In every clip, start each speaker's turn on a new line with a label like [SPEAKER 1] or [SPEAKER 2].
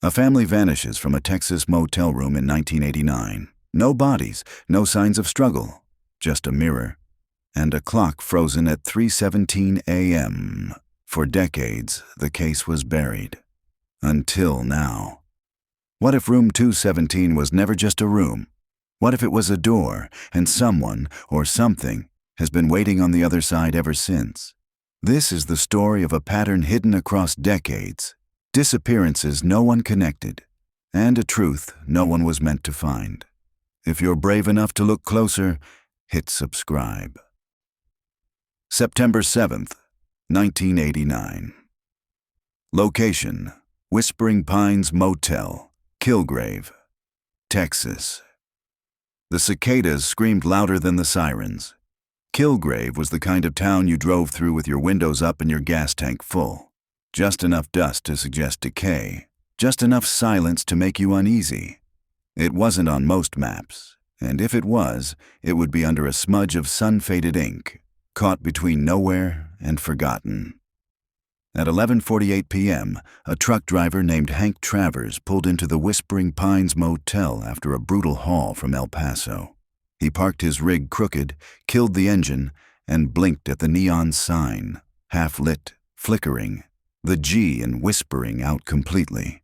[SPEAKER 1] A family vanishes from a Texas motel room in 1989. No bodies, no signs of struggle, just a mirror, and a clock frozen at 3:17 a.m. For decades, the case was buried. Until now. What if room 217 was never just a room? What if it was a door, and someone, or something, has been waiting on the other side ever since? This is the story of a pattern hidden across decades, disappearances no one connected, and a truth no one was meant to find. If you're brave enough to look closer, hit subscribe. September 7th, 1989. Location: Whispering Pines Motel, Kilgrave, Texas. The cicadas screamed louder than the sirens. Kilgrave was the kind of town you drove through with your windows up and your gas tank full. Just enough dust to suggest decay, just enough silence to make you uneasy. It wasn't on most maps, and if it was, it would be under a smudge of sun-faded ink, caught between nowhere and forgotten. At 11:48 p.m., a truck driver named Hank Travers pulled into the Whispering Pines Motel after a brutal haul from El Paso. He parked his rig crooked, killed the engine, and blinked at the neon sign, half-lit, flickering, the G in whispering out completely.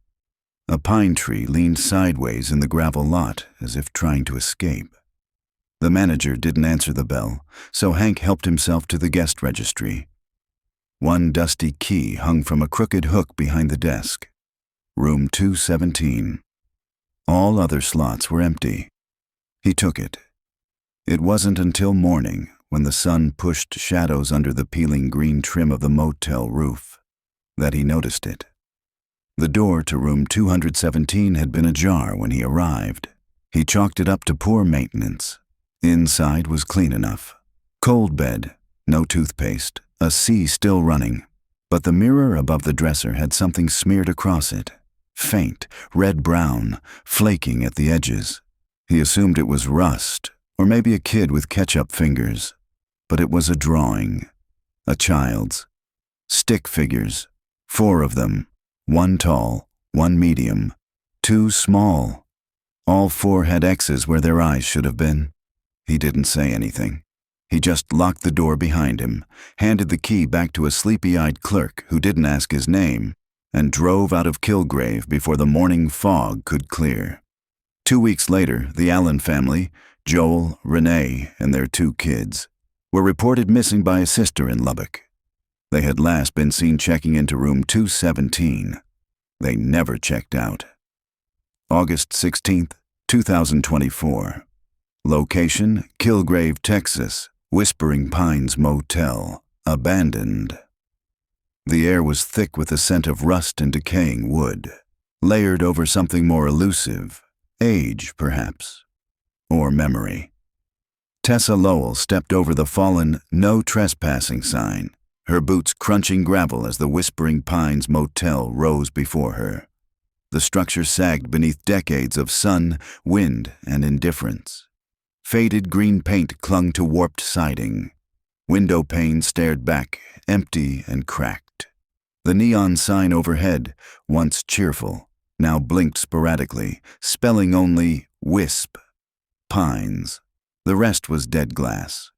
[SPEAKER 1] A pine tree leaned sideways in the gravel lot as if trying to escape. The manager didn't answer the bell, so Hank helped himself to the guest registry. One dusty key hung from a crooked hook behind the desk. Room 217. All other slots were empty. He took it. It wasn't until morning, when the sun pushed shadows under the peeling green trim of the motel roof, that he noticed it. The door to room 217 had been ajar when he arrived. He chalked it up to poor maintenance. Inside was clean enough. Cold bed, no toothpaste, a sea still running. But the mirror above the dresser had something smeared across it. Faint, red-brown, flaking at the edges. He assumed it was rust, or maybe a kid with ketchup fingers. But it was a drawing. A child's. Stick figures. 4 of them. 1 tall, 1 medium, 2 small. All 4 had X's where their eyes should have been. He didn't say anything. He just locked the door behind him, handed the key back to a sleepy-eyed clerk who didn't ask his name, and drove out of Kilgrave before the morning fog could clear. 2 weeks later, the Allen family, Joel, Renee, and their 2 kids, were reported missing by a sister in Lubbock. They had last been seen checking into room 217. They never checked out. August 16th, 2024. Location: Kilgrave, Texas. Whispering Pines Motel. Abandoned. The air was thick with the scent of rust and decaying wood, layered over something more elusive. Age, perhaps. Or memory. Tessa Lowell stepped over the fallen "No Trespassing" sign, her boots crunching gravel as the Whispering Pines Motel rose before her. The structure sagged beneath decades of sun, wind, and indifference. Faded green paint clung to warped siding. Window panes stared back, empty and cracked. The neon sign overhead, once cheerful, now blinked sporadically, spelling only "Wisp." Pines. The rest was dead glass.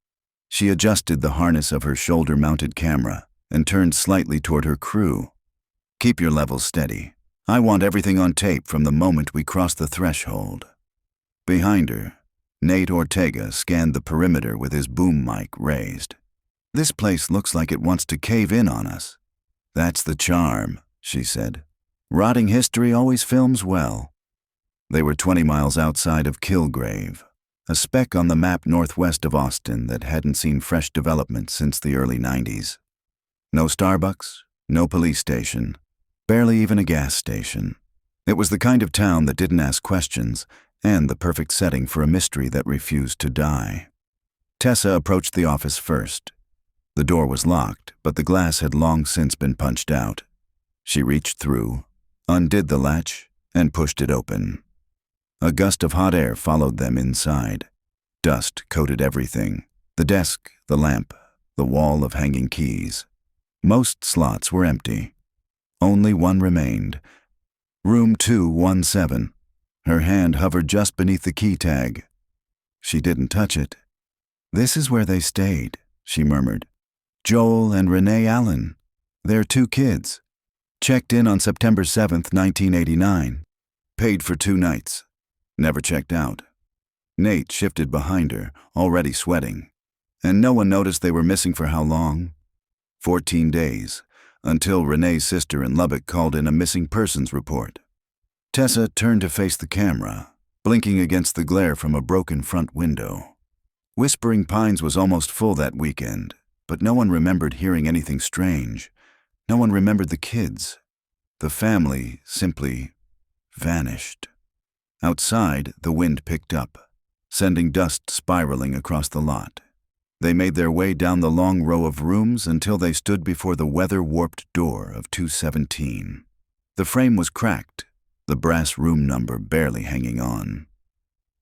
[SPEAKER 1] She adjusted the harness of her shoulder-mounted camera and turned slightly toward her crew. "Keep your levels steady. I want everything on tape from the moment we cross the threshold." Behind her, Nate Ortega scanned the perimeter with his boom mic raised. "This place looks like it wants to cave in on us." "That's the charm," she said. "Rotting history always films well." They were 20 miles outside of Kilgrave, a speck on the map northwest of Austin that hadn't seen fresh development since the early 90s. No Starbucks, no police station, barely even a gas station. It was the kind of town that didn't ask questions, and the perfect setting for a mystery that refused to die. Tessa approached the office first. The door was locked, but the glass had long since been punched out. She reached through, undid the latch, and pushed it open. A gust of hot air followed them inside. Dust coated everything: the desk, the lamp, the wall of hanging keys. Most slots were empty. Only one remained. Room 217. Her hand hovered just beneath the key tag. She didn't touch it. "This is where they stayed," she murmured. "Joel and Renee Allen. They're 2 kids. Checked in on September 7th, 1989. Paid for 2 nights. Never checked out." Nate shifted behind her, already sweating. "And no one noticed they were missing for how long?" 14 days, until Renee's sister in Lubbock called in a missing persons report. Tessa turned to face the camera, blinking against the glare from a broken front window. Whispering Pines was almost full that weekend, but no one remembered hearing anything strange. No one remembered the kids. The family simply vanished. Outside, the wind picked up, sending dust spiraling across the lot. They made their way down the long row of rooms until they stood before the weather-warped door of 217. The frame was cracked, the brass room number barely hanging on.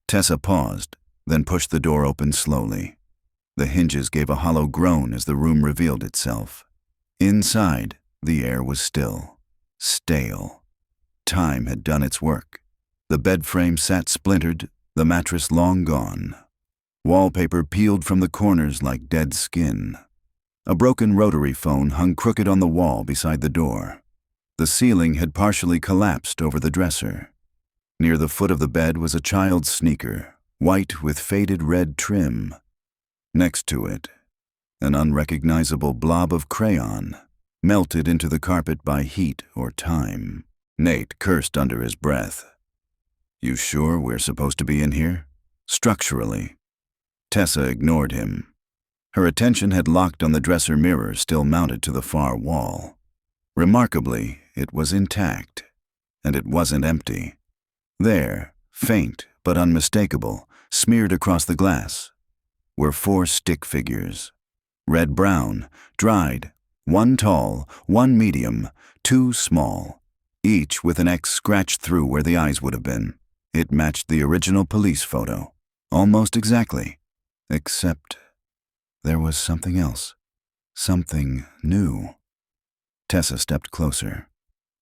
[SPEAKER 1] Tessa paused, then pushed the door open slowly. The hinges gave a hollow groan as the room revealed itself. Inside, the air was still, stale. Time had done its work. The bed frame sat splintered, the mattress long gone. Wallpaper peeled from the corners like dead skin. A broken rotary phone hung crooked on the wall beside the door. The ceiling had partially collapsed over the dresser. Near the foot of the bed was a child's sneaker, white with faded red trim. Next to it, an unrecognizable blob of crayon, melted into the carpet by heat or time. Nate cursed under his breath. "You sure we're supposed to be in here? Structurally?" Tessa ignored him. Her attention had locked on the dresser mirror still mounted to the far wall. Remarkably, it was intact, and it wasn't empty. There, faint but unmistakable, smeared across the glass, were 4 stick figures. Red-brown, dried, 1 tall, 1 medium, 2 small, each with an X scratched through where the eyes would have been. It matched the original police photo, almost exactly. Except there was something else, something new. Tessa stepped closer.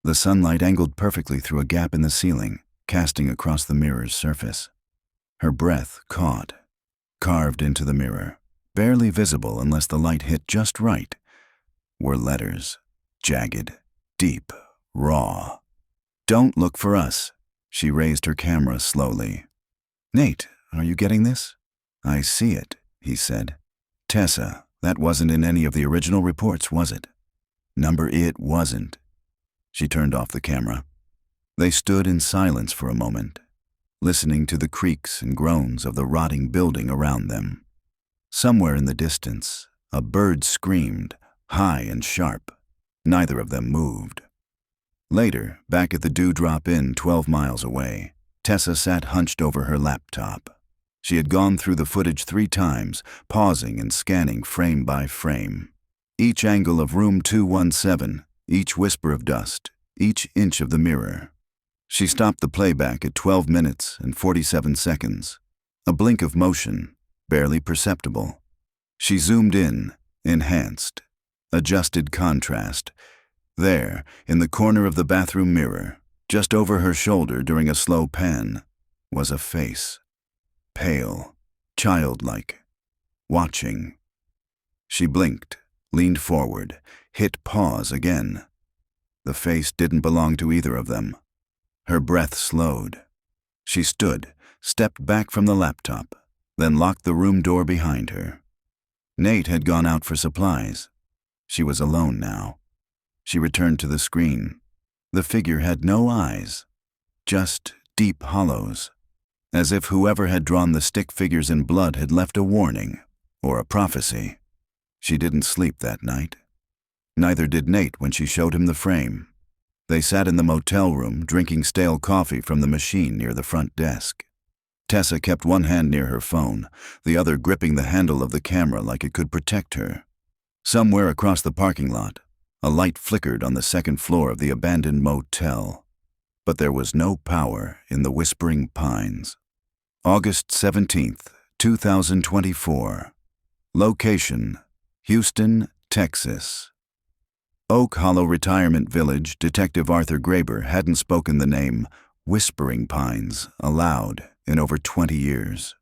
[SPEAKER 1] The sunlight angled perfectly through a gap in the ceiling, casting across the mirror's surface. Her breath caught, carved into the mirror, barely visible unless the light hit just right, were letters, jagged, deep, raw. "Don't look for us." She raised her camera slowly. "Nate, are you getting this?" "I see it," he said. "Tessa, that wasn't in any of the original reports, was it?" It wasn't." She turned off the camera. They stood in silence for a moment, listening to the creaks and groans of the rotting building around them. Somewhere in the distance, a bird screamed, high and sharp. Neither of them moved. Later, back at the Dewdrop Inn 12 miles away, Tessa sat hunched over her laptop. She had gone through the footage 3 times, pausing and scanning frame by frame. Each angle of room 217, each whisper of dust, each inch of the mirror. She stopped the playback at 12 minutes and 47 seconds. A blink of motion, barely perceptible. She zoomed in, enhanced, adjusted contrast. There, in the corner of the bathroom mirror, just over her shoulder during a slow pan, was a face. Pale, childlike, watching. She blinked, leaned forward, hit pause again. The face didn't belong to either of them. Her breath slowed. She stood, stepped back from the laptop, then locked the room door behind her. Nate had gone out for supplies. She was alone now. She returned to the screen. The figure had no eyes, just deep hollows, as if whoever had drawn the stick figures in blood had left a warning or a prophecy. She didn't sleep that night. Neither did Nate when she showed him the frame. They sat in the motel room drinking stale coffee from the machine near the front desk. Tessa kept one hand near her phone, the other gripping the handle of the camera like it could protect her. Somewhere across the parking lot, a light flickered on the second floor of the abandoned motel. But there was no power in the Whispering Pines. August 17th, 2024. Location, Houston, Texas. Oak Hollow Retirement Village, Detective Arthur Graber hadn't spoken the name Whispering Pines aloud in over 20 years.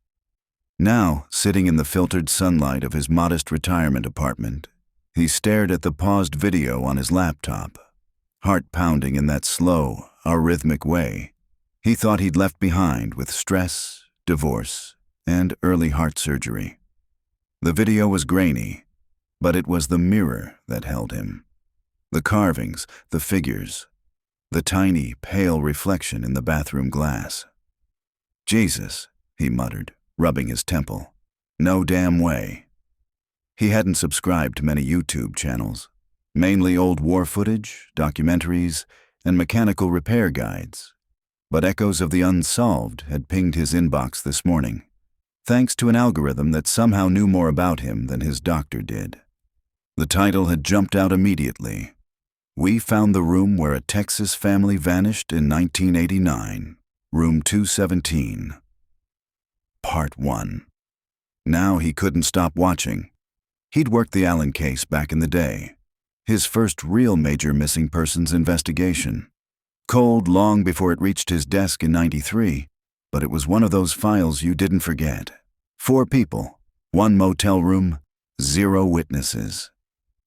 [SPEAKER 1] Now, sitting in the filtered sunlight of his modest retirement apartment, he stared at the paused video on his laptop, heart pounding in that slow, arrhythmic way he thought he'd left behind with stress, divorce, and early heart surgery. The video was grainy, but it was the mirror that held him. The carvings, the figures, the tiny, pale reflection in the bathroom glass. "Jesus," he muttered, rubbing his temple. "No damn way." He hadn't subscribed to many YouTube channels, mainly old war footage, documentaries, and mechanical repair guides. But echoes of the Unsolved had pinged his inbox this morning, thanks to an algorithm that somehow knew more about him than his doctor did. The title had jumped out immediately. "We found the room where a Texas family vanished in 1989, room 217. Part 1. Now he couldn't stop watching. He'd worked the Allen case back in the day, his first real major missing persons investigation. Cold long before it reached his desk in '93, but it was one of those files you didn't forget. 4 people, 1 motel room, 0 witnesses.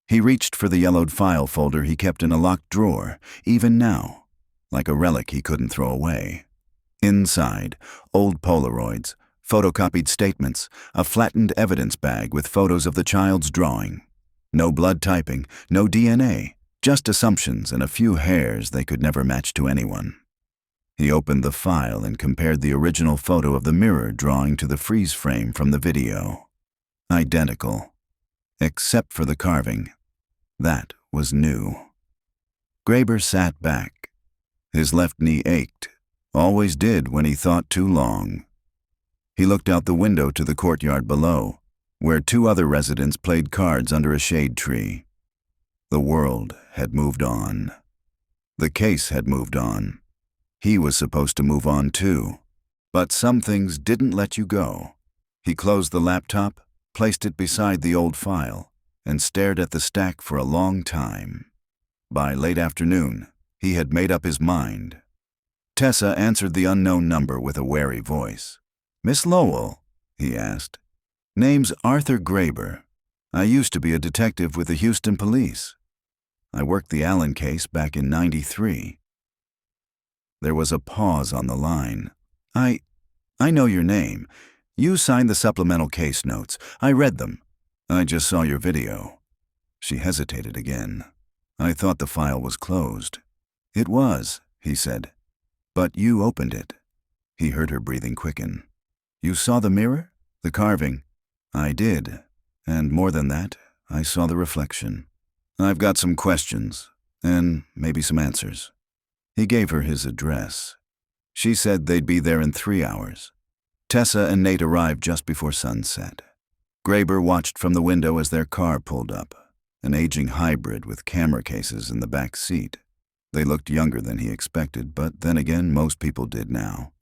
[SPEAKER 1] He reached for the yellowed file folder he kept in a locked drawer, even now, like a relic he couldn't throw away. Inside, old Polaroids, photocopied statements, a flattened evidence bag with photos of the child's drawing. No blood typing, no DNA, just assumptions and a few hairs they could never match to anyone. He opened the file and compared the original photo of the mirror drawing to the freeze frame from the video. Identical. Except for the carving. That was new. Graber sat back. His left knee ached, always did when he thought too long. He looked out the window to the courtyard below, where 2 other residents played cards under a shade tree. The world had moved on. The case had moved on. He was supposed to move on too. But some things didn't let you go. He closed the laptop, placed it beside the old file, and stared at the stack for a long time. By late afternoon, he had made up his mind. Tessa answered the unknown number with a wary voice. "Miss Lowell?" he asked. "Name's Arthur Graber. I used to be a detective with the Houston Police. I worked the Allen case back in '93. There was a pause on the line. I know your name. You signed the supplemental case notes. I read them. I just saw your video." She hesitated again. "I thought the file was closed." "It was," he said. "But you opened it." He heard her breathing quicken. "You saw the mirror? The carving?" "I did. And more than that, I saw the reflection. I've got some questions, and maybe some answers." He gave her his address. She said they'd be there in 3 hours. Tessa and Nate arrived just before sunset. Graber watched from the window as their car pulled up, an aging hybrid with camera cases in the back seat. They looked younger than he expected, but then again, most people did now.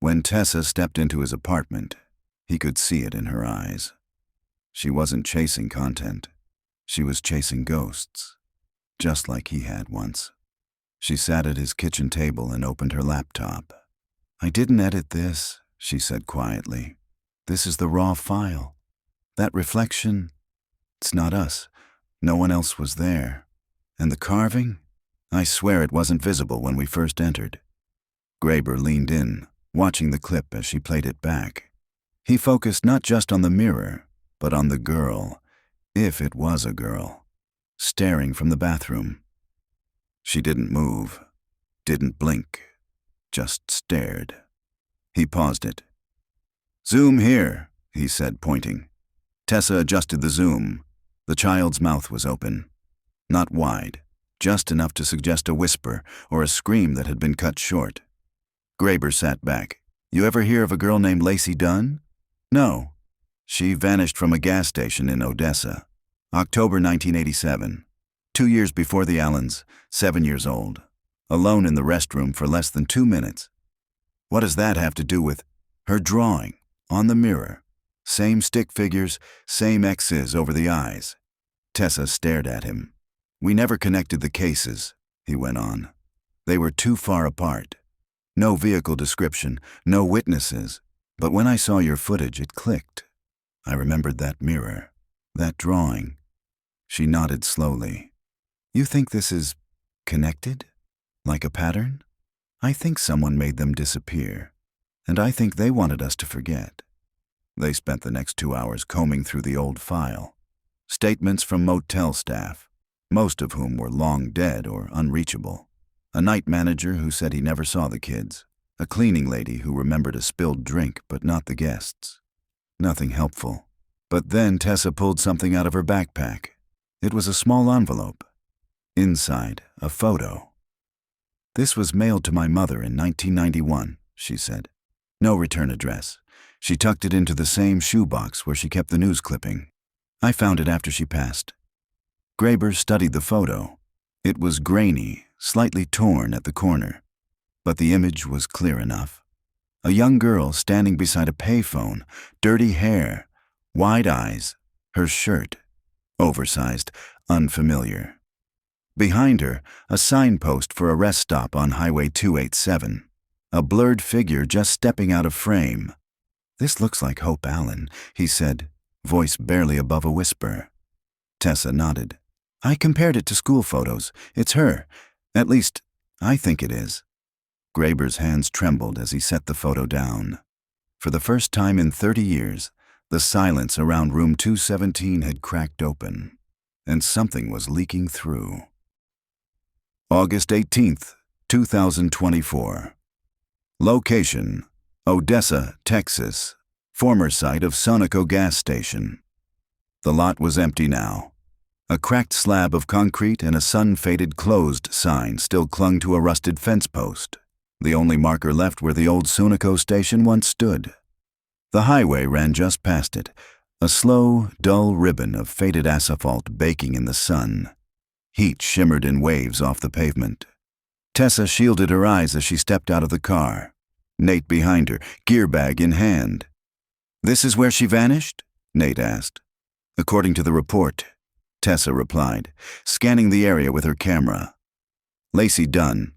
[SPEAKER 1] When Tessa stepped into his apartment, he could see it in her eyes. She wasn't chasing content. She was chasing ghosts, just like he had once. She sat at his kitchen table and opened her laptop. "I didn't edit this," she said quietly. "This is the raw file. That reflection, it's not us. No one else was there. And the carving? I swear it wasn't visible when we first entered." Graber leaned in, watching the clip as she played it back. He focused not just on the mirror, but on the girl, if it was a girl, staring from the bathroom. She didn't move, didn't blink, just stared. He paused it. "Zoom here," he said, pointing. Tessa adjusted the zoom. The child's mouth was open. Not wide, just enough to suggest a whisper or a scream that had been cut short. Graber sat back. "You ever hear of a girl named Lacey Dunn?" "No. She vanished from a gas station in Odessa. October 1987. 2 years before the Allens, 7 years old. Alone in the restroom for less than 2 minutes. What does that have to do with her drawing on the mirror? Same stick figures, same X's over the eyes." Tessa stared at him. We never connected the cases, he went on. They were too far apart. No vehicle description, no witnesses. But when I saw your footage, it clicked. I remembered that mirror, that drawing. She nodded slowly. You think this is connected? Like a pattern? I think someone made them disappear. And I think they wanted us to forget. They spent the next 2 hours combing through the old file. Statements from motel staff, most of whom were long dead or unreachable. A night manager who said he never saw the kids. A cleaning lady who remembered a spilled drink but not the guests. Nothing helpful. But then Tessa pulled something out of her backpack. It was a small envelope. Inside, a photo. This was mailed to my mother in 1991, she said. No return address. She tucked it into the same shoebox where she kept the news clipping. I found it after she passed. Graber studied the photo. It was grainy, slightly torn at the corner. But the image was clear enough. A young girl standing beside a payphone, dirty hair, wide eyes, her shirt, oversized, unfamiliar. Behind her, a signpost for a rest stop on Highway 287. A blurred figure just stepping out of frame. This looks like Hope Allen, he said, voice barely above a whisper. Tessa nodded. I compared it to school photos. It's her. At least, I think it is. Graber's hands trembled as he set the photo down. For the first time in 30 years, the silence around room 217 had cracked open, and something was leaking through. August 18th, 2024. Location: Odessa, Texas, former site of Sonoco gas station. The lot was empty now. A cracked slab of concrete and a sun-faded closed sign still clung to a rusted fence post, the only marker left where the old Sonoco station once stood. The highway ran just past it, a slow, dull ribbon of faded asphalt baking in the sun. Heat shimmered in waves off the pavement. Tessa shielded her eyes as she stepped out of the car. Nate behind her, gear bag in hand. This is where she vanished? Nate asked. According to the report, Tessa replied, scanning the area with her camera. Lacey Dunn,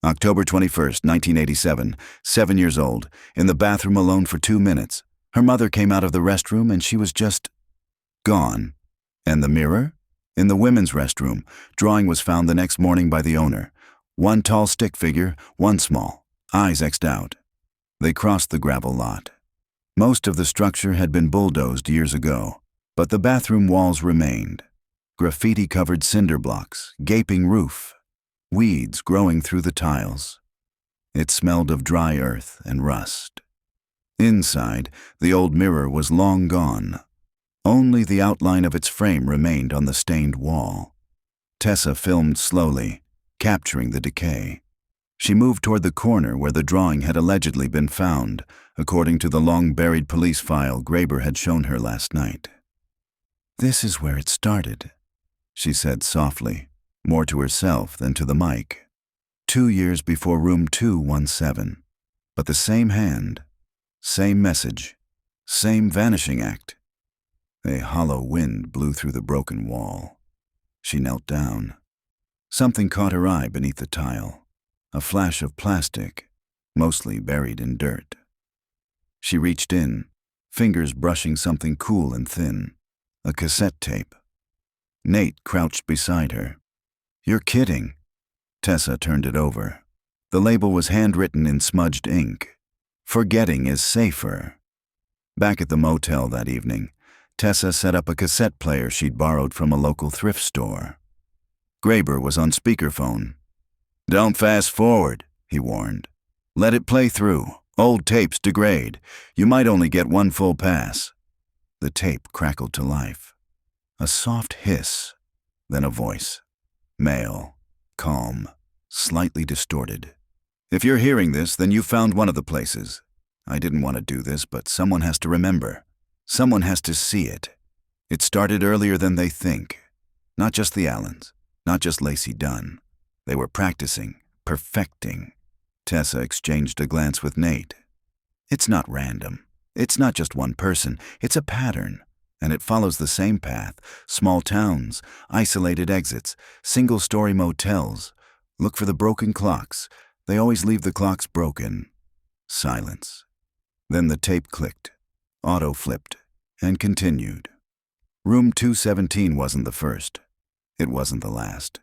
[SPEAKER 1] October 21st, 1987, 7 years old, in the bathroom alone for 2 minutes. Her mother came out of the restroom and she was just gone. And the mirror? In the women's restroom, drawing was found the next morning by the owner. One tall stick figure, one small, eyes X'd out. They crossed the gravel lot. Most of the structure had been bulldozed years ago, but the bathroom walls remained. Graffiti-covered cinder blocks, gaping roof, weeds growing through the tiles. It smelled of dry earth and rust. Inside, the old mirror was long gone. Only the outline of its frame remained on the stained wall. Tessa filmed slowly, capturing the decay. She moved toward the corner where the drawing had allegedly been found, according to the long-buried police file Graber had shown her last night. This is where it started, she said softly, more to herself than to the mic. 2 years before room 217. But the same hand, same message, same vanishing act. A hollow wind blew through the broken wall. She knelt down. Something caught her eye beneath the tile. A flash of plastic, mostly buried in dirt. She reached in, fingers brushing something cool and thin. A cassette tape. Nate crouched beside her. You're kidding. Tessa turned it over. The label was handwritten in smudged ink. Forgetting is safer. Back at the motel that evening, Tessa set up a cassette player she'd borrowed from a local thrift store. Graber was on speakerphone. Don't fast forward, he warned. Let it play through. Old tapes degrade. You might only get one full pass. The tape crackled to life. A soft hiss, then a voice. Male, calm, slightly distorted. If you're hearing this, then you found one of the places. I didn't want to do this, but someone has to remember. Someone has to see it. It started earlier than they think. Not just the Allens, not just Lacey Dunn. They were practicing, perfecting. Tessa exchanged a glance with Nate. It's not random. It's not just one person. It's a pattern. and it follows the same path. Small towns, isolated exits, single-story motels. Look for the broken clocks. They always leave the clocks broken. Silence. Then the tape clicked, auto-flipped, and continued. Room 217 wasn't the first. It wasn't the last.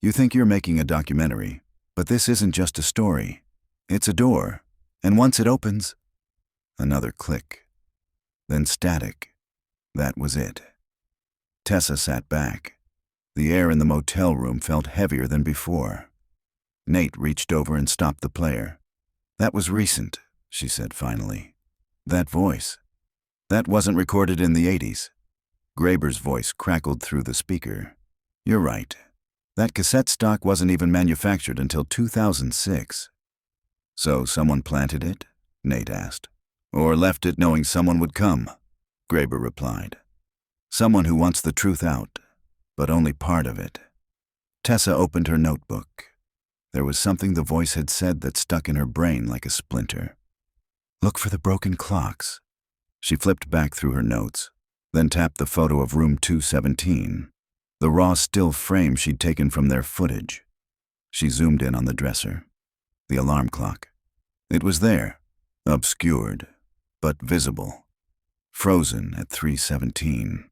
[SPEAKER 1] You think you're making a documentary, but this isn't just a story. It's a door, and once it opens, another click. Then static. That was it. Tessa sat back. The air in the motel room felt heavier than before. Nate reached over and stopped the player. That was recent, she said finally. That voice. That wasn't recorded in the 80s. Graeber's voice crackled through the speaker. You're right. That cassette stock wasn't even manufactured until 2006. So someone planted it? Nate asked. Or left it knowing someone would come? Graeber replied. Someone who wants the truth out, but only part of it. Tessa opened her notebook. There was something the voice had said that stuck in her brain like a splinter. Look for the broken clocks. She flipped back through her notes, then tapped the photo of room 217, the raw still frame she'd taken from their footage. She zoomed in on the dresser. The alarm clock. It was there, obscured, but visible. Frozen at 3:17.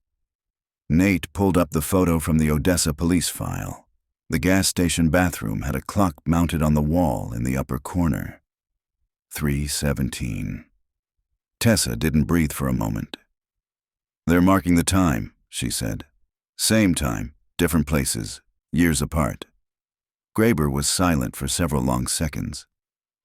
[SPEAKER 1] Nate pulled up the photo from the Odessa police file. The gas station bathroom had a clock mounted on the wall in the upper corner. 3:17. Tessa didn't breathe for a moment. They're marking the time, she said. Same time, different places, years apart. Graeber was silent for several long seconds.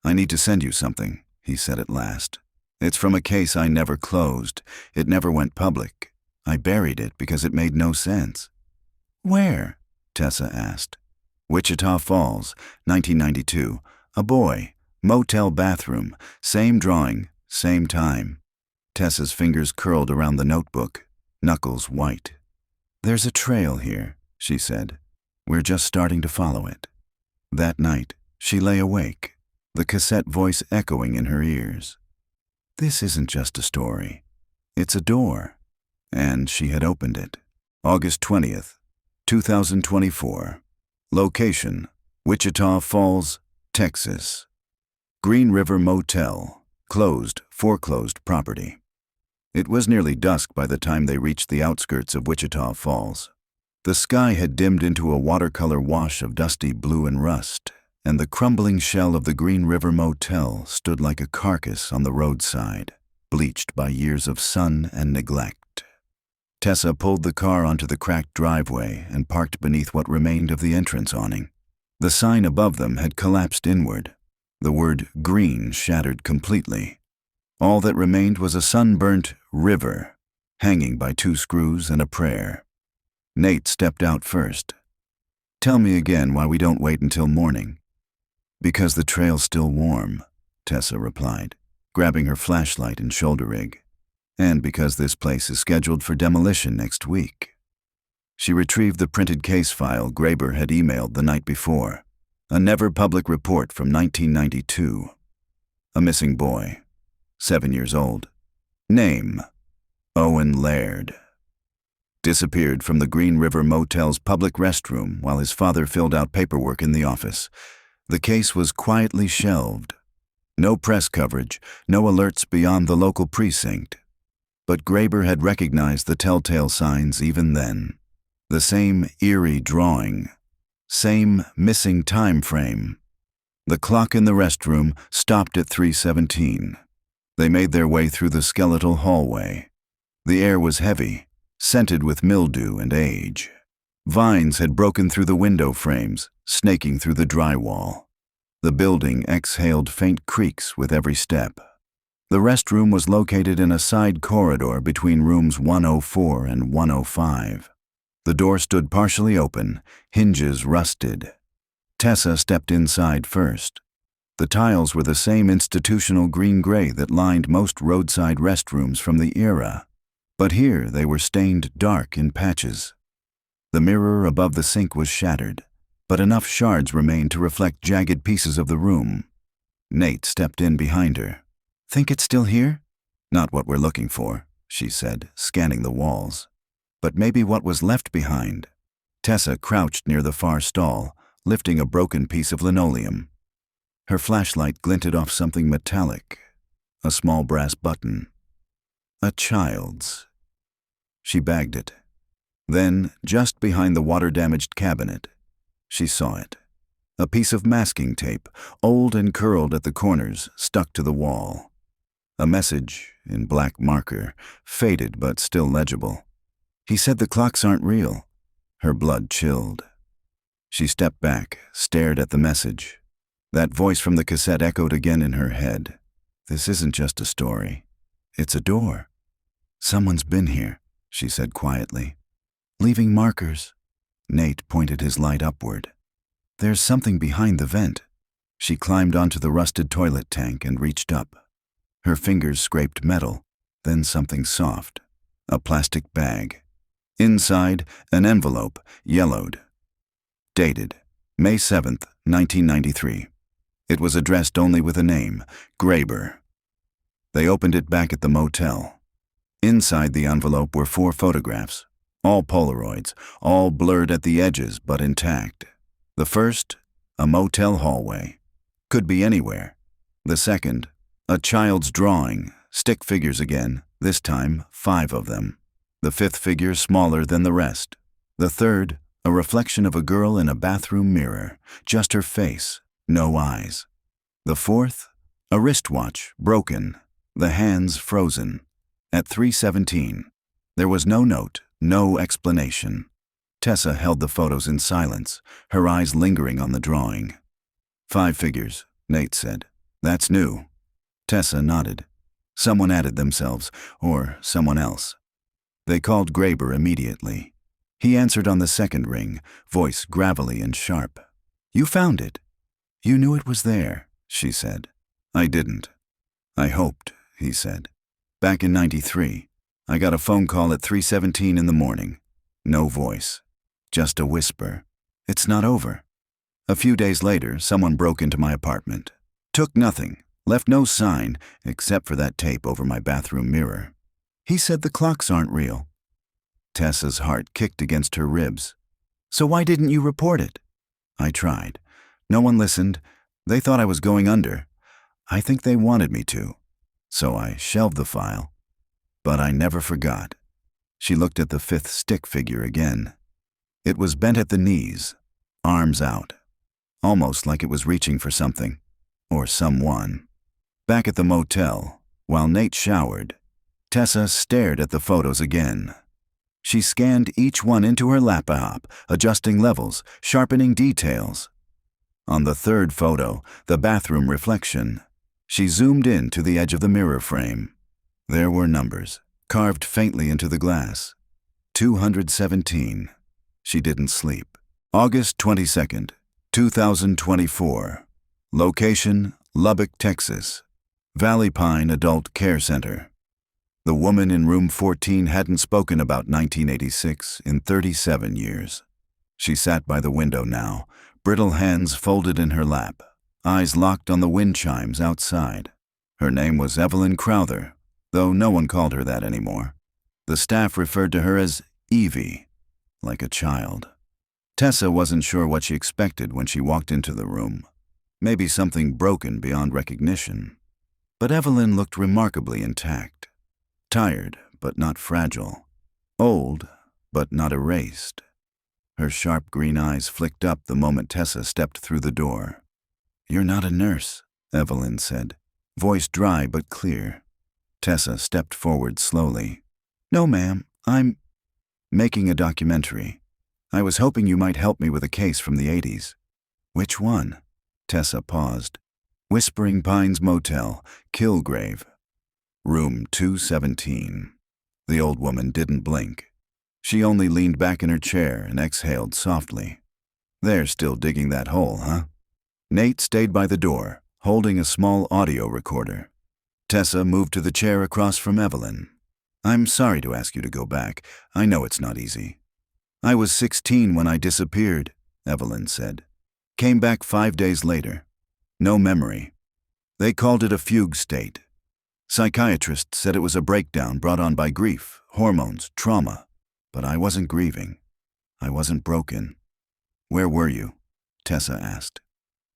[SPEAKER 1] I need to send you something, he said at last. It's from a case I never closed. It never went public. I buried it because it made no sense. Where? Tessa asked. Wichita Falls, 1992. A boy. Motel bathroom. Same drawing. Same time. Tessa's fingers curled around the notebook, knuckles white. There's a trail here, she said. We're just starting to follow it. That night, she lay awake, the cassette voice echoing in her ears. This isn't just a story. It's a door. And she had opened it. August 20th, 2024. Location, Wichita Falls, Texas. Green River Motel, closed, foreclosed property. It was nearly dusk by the time they reached the outskirts of Wichita Falls. The sky had dimmed into a watercolor wash of dusty blue and rust, and the crumbling shell of the Green River Motel stood like a carcass on the roadside, bleached by years of sun and neglect. Tessa pulled the car onto the cracked driveway and parked beneath what remained of the entrance awning. The sign above them had collapsed inward. The word green shattered completely. All that remained was a sunburnt river, hanging by 2 screws and a prayer. Nate stepped out first. Tell me again why we don't wait until morning. Because the trail's still warm, Tessa replied, grabbing her flashlight and shoulder rig. And because this place is scheduled for demolition next week. She retrieved the printed case file Graeber had emailed the night before, a never-public report from 1992. A missing boy, 7 years old. Name, Owen Laird. Disappeared from the Green River Motel's public restroom while his father filled out paperwork in the office. The case was quietly shelved. No press coverage, no alerts beyond the local precinct. But Graeber had recognized the telltale signs even then. The same eerie drawing. Same missing time frame. The clock in the restroom stopped at 3:17. They made their way through the skeletal hallway. The air was heavy, scented with mildew and age. Vines had broken through the window frames, snaking through the drywall. The building exhaled faint creaks with every step. The restroom was located in a side corridor between rooms 104 and 105. The door stood partially open, hinges rusted. Tessa stepped inside first. The tiles were the same institutional green-gray that lined most roadside restrooms from the era, but here they were stained dark in patches. The mirror above the sink was shattered, but enough shards remained to reflect jagged pieces of the room. Nate stepped in behind her. Think it's still here? Not what we're looking for. she said, scanning the walls. But maybe what was left behind. Tessa crouched near the far stall, lifting a broken piece of linoleum. Her flashlight glinted off something metallic, a small brass button. A child's. She bagged it. Then, just behind the water-damaged cabinet, she saw it. A piece of masking tape, old and curled at the corners, stuck to the wall. A message, in black marker, faded but still legible. He said the clocks aren't real. Her blood chilled. She stepped back, stared at the message. That voice from the cassette echoed again in her head. This isn't just a story. It's a door. Someone's been here, she said quietly. Leaving markers. Nate pointed his light upward. There's something behind the vent. She climbed onto the rusted toilet tank and reached up. Her fingers scraped metal, then something soft. A plastic bag. Inside, an envelope, yellowed. Dated, May 7th, 1993. It was addressed only with a name, Graber. They opened it back at the motel. Inside the envelope were 4 photographs, all Polaroids, all blurred at the edges but intact. The first, a motel hallway. Could be anywhere. The second, a child's drawing, stick figures again, this time 5 of them. The 5th figure smaller than the rest. The third, a reflection of a girl in a bathroom mirror, just her face, no eyes. The 4th, a wristwatch, broken, the hands frozen. At 3:17, there was no note, no explanation. Tessa held the photos in silence, her eyes lingering on the drawing. 5 figures, Nate said. That's new. Tessa nodded. Someone added themselves, or someone else. They called Graber immediately. He answered on the second ring, voice gravelly and sharp. You found it. You knew it was there, she said. I didn't. I hoped, he said. Back in '93, I got a phone call at 3:17 in the morning. No voice. Just a whisper. It's not over. A few days later, someone broke into my apartment. Took nothing, left no sign, except for that tape over my bathroom mirror. He said the clocks aren't real. Tessa's heart kicked against her ribs. So why didn't you report it? I tried. No one listened. They thought I was going under. I think they wanted me to. So I shelved the file. But I never forgot. She looked at the 5th stick figure again. It was bent at the knees, arms out, almost like it was reaching for something, or someone. Back at the motel, while Nate showered, Tessa stared at the photos again. She scanned each one into her laptop, adjusting levels, sharpening details. On the 3rd photo, the bathroom reflection, she zoomed in to the edge of the mirror frame. There were numbers, carved faintly into the glass. 217. She didn't sleep. August 22nd, 2024. Location, Lubbock, Texas. Valley Pine Adult Care Center. The woman in room 14 hadn't spoken about 1986 in 37 years. She sat by the window now, brittle hands folded in her lap, eyes locked on the wind chimes outside. Her name was Evelyn Crowther, though no one called her that anymore. The staff referred to her as Evie, like a child. Tessa wasn't sure what she expected when she walked into the room. Maybe something broken beyond recognition. But Evelyn looked remarkably intact. Tired, but not fragile. Old, but not erased. Her sharp green eyes flicked up the moment Tessa stepped through the door. You're not a nurse, Evelyn said, voice dry but clear. Tessa stepped forward slowly. No, ma'am, I'm making a documentary. I was hoping you might help me with a case from the 80s. Which one? Tessa paused. Whispering Pines Motel, Kilgrave. Room 217. The old woman didn't blink. She only leaned back in her chair and exhaled softly. They're still digging that hole, huh? Nate stayed by the door, holding a small audio recorder. Tessa moved to the chair across from Evelyn. I'm sorry to ask you to go back. I know it's not easy. I was 16 when I disappeared, Evelyn said. Came back 5 days later. No memory. They called it a fugue state. Psychiatrists said it was a breakdown brought on by grief, hormones, trauma. But I wasn't grieving. I wasn't broken. Where were you? Tessa asked.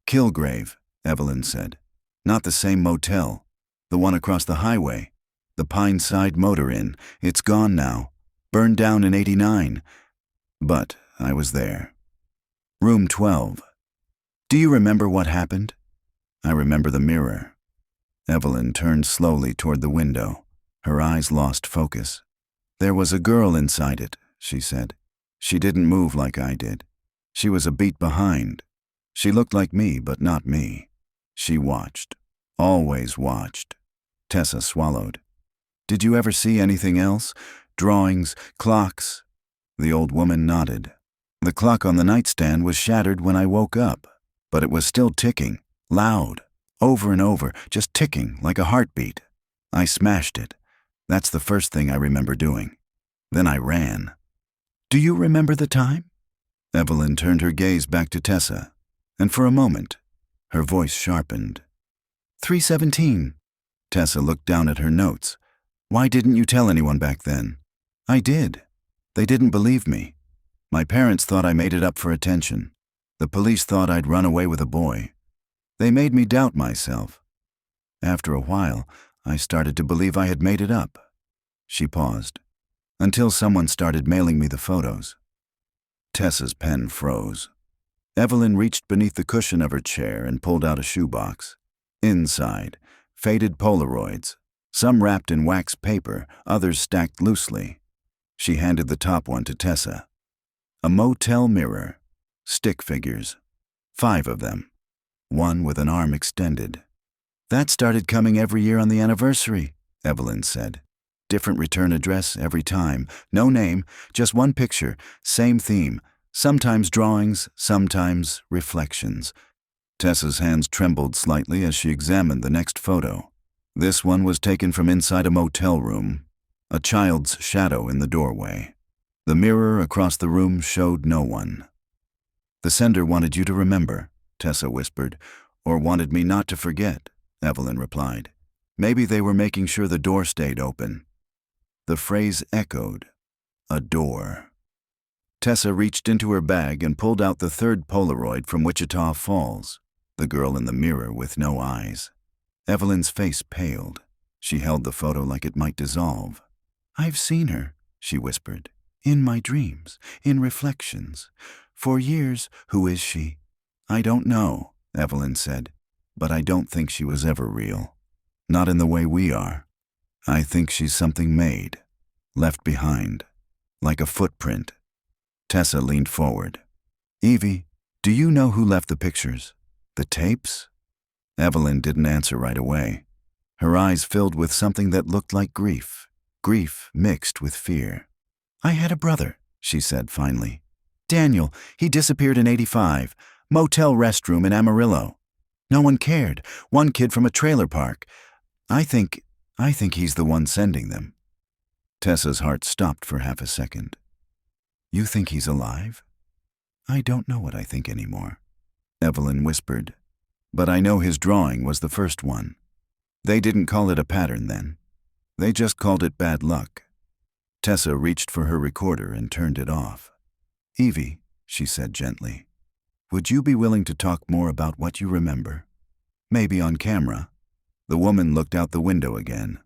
[SPEAKER 1] Kilgrave, Evelyn said. Not the same motel. The one across the highway. The Pine Side Motor Inn. It's gone now. Burned down in '89. But I was there. Room 12. Do you remember what happened? I remember the mirror. Evelyn turned slowly toward the window. Her eyes lost focus. There was a girl inside it, she said. She didn't move like I did. She was a beat behind. She looked like me, but not me. She watched. Always watched. Tessa swallowed. Did you ever see anything else? Drawings, clocks? The old woman nodded. The clock on the nightstand was shattered when I woke up, but it was still ticking, loud, over and over, just ticking like a heartbeat. I smashed it. That's the first thing I remember doing. Then I ran. Do you remember the time? Evelyn turned her gaze back to Tessa, and for a moment, her voice sharpened. 3:17. Tessa looked down at her notes. Why didn't you tell anyone back then? I did. They didn't believe me. My parents thought I made it up for attention. The police thought I'd run away with a boy. They made me doubt myself. After a while, I started to believe I had made it up. She paused, until someone started mailing me the photos. Tessa's pen froze. Evelyn reached beneath the cushion of her chair and pulled out a shoebox. Inside, faded Polaroids, some wrapped in wax paper, others stacked loosely. She handed the top one to Tessa. A motel mirror, stick figures, 5 of them, one with an arm extended. That started coming every year on the anniversary, Evelyn said. Different return address every time, no name, just one picture, same theme, sometimes drawings, sometimes reflections. Tessa's hands trembled slightly as she examined the next photo. This one was taken from inside a motel room, a child's shadow in the doorway. The mirror across the room showed no one. The sender wanted you to remember, Tessa whispered, or wanted me not to forget, Evelyn replied. Maybe they were making sure the door stayed open. The phrase echoed, a door. Tessa reached into her bag and pulled out the 3rd Polaroid from Wichita Falls, the girl in the mirror with no eyes. Evelyn's face paled. She held the photo like it might dissolve. I've seen her, she whispered. In my dreams, in reflections. For years, who is she? I don't know, Evelyn said, but I don't think she was ever real. Not in the way we are. I think she's something made, left behind, like a footprint. Tessa leaned forward. Evie, do you know who left the pictures? The tapes? Evelyn didn't answer right away. Her eyes filled with something that looked like grief mixed with fear. I had a brother, she said finally. Daniel, he disappeared in '85, motel restroom in Amarillo. No one cared, one kid from a trailer park. I think he's the one sending them. Tessa's heart stopped for half a second. You think he's alive? I don't know what I think anymore, Evelyn whispered. But I know his drawing was the first one. They didn't call it a pattern then. They just called it bad luck. Tessa reached for her recorder and turned it off. Evie, she said gently, would you be willing to talk more about what you remember? Maybe on camera. The woman looked out the window again.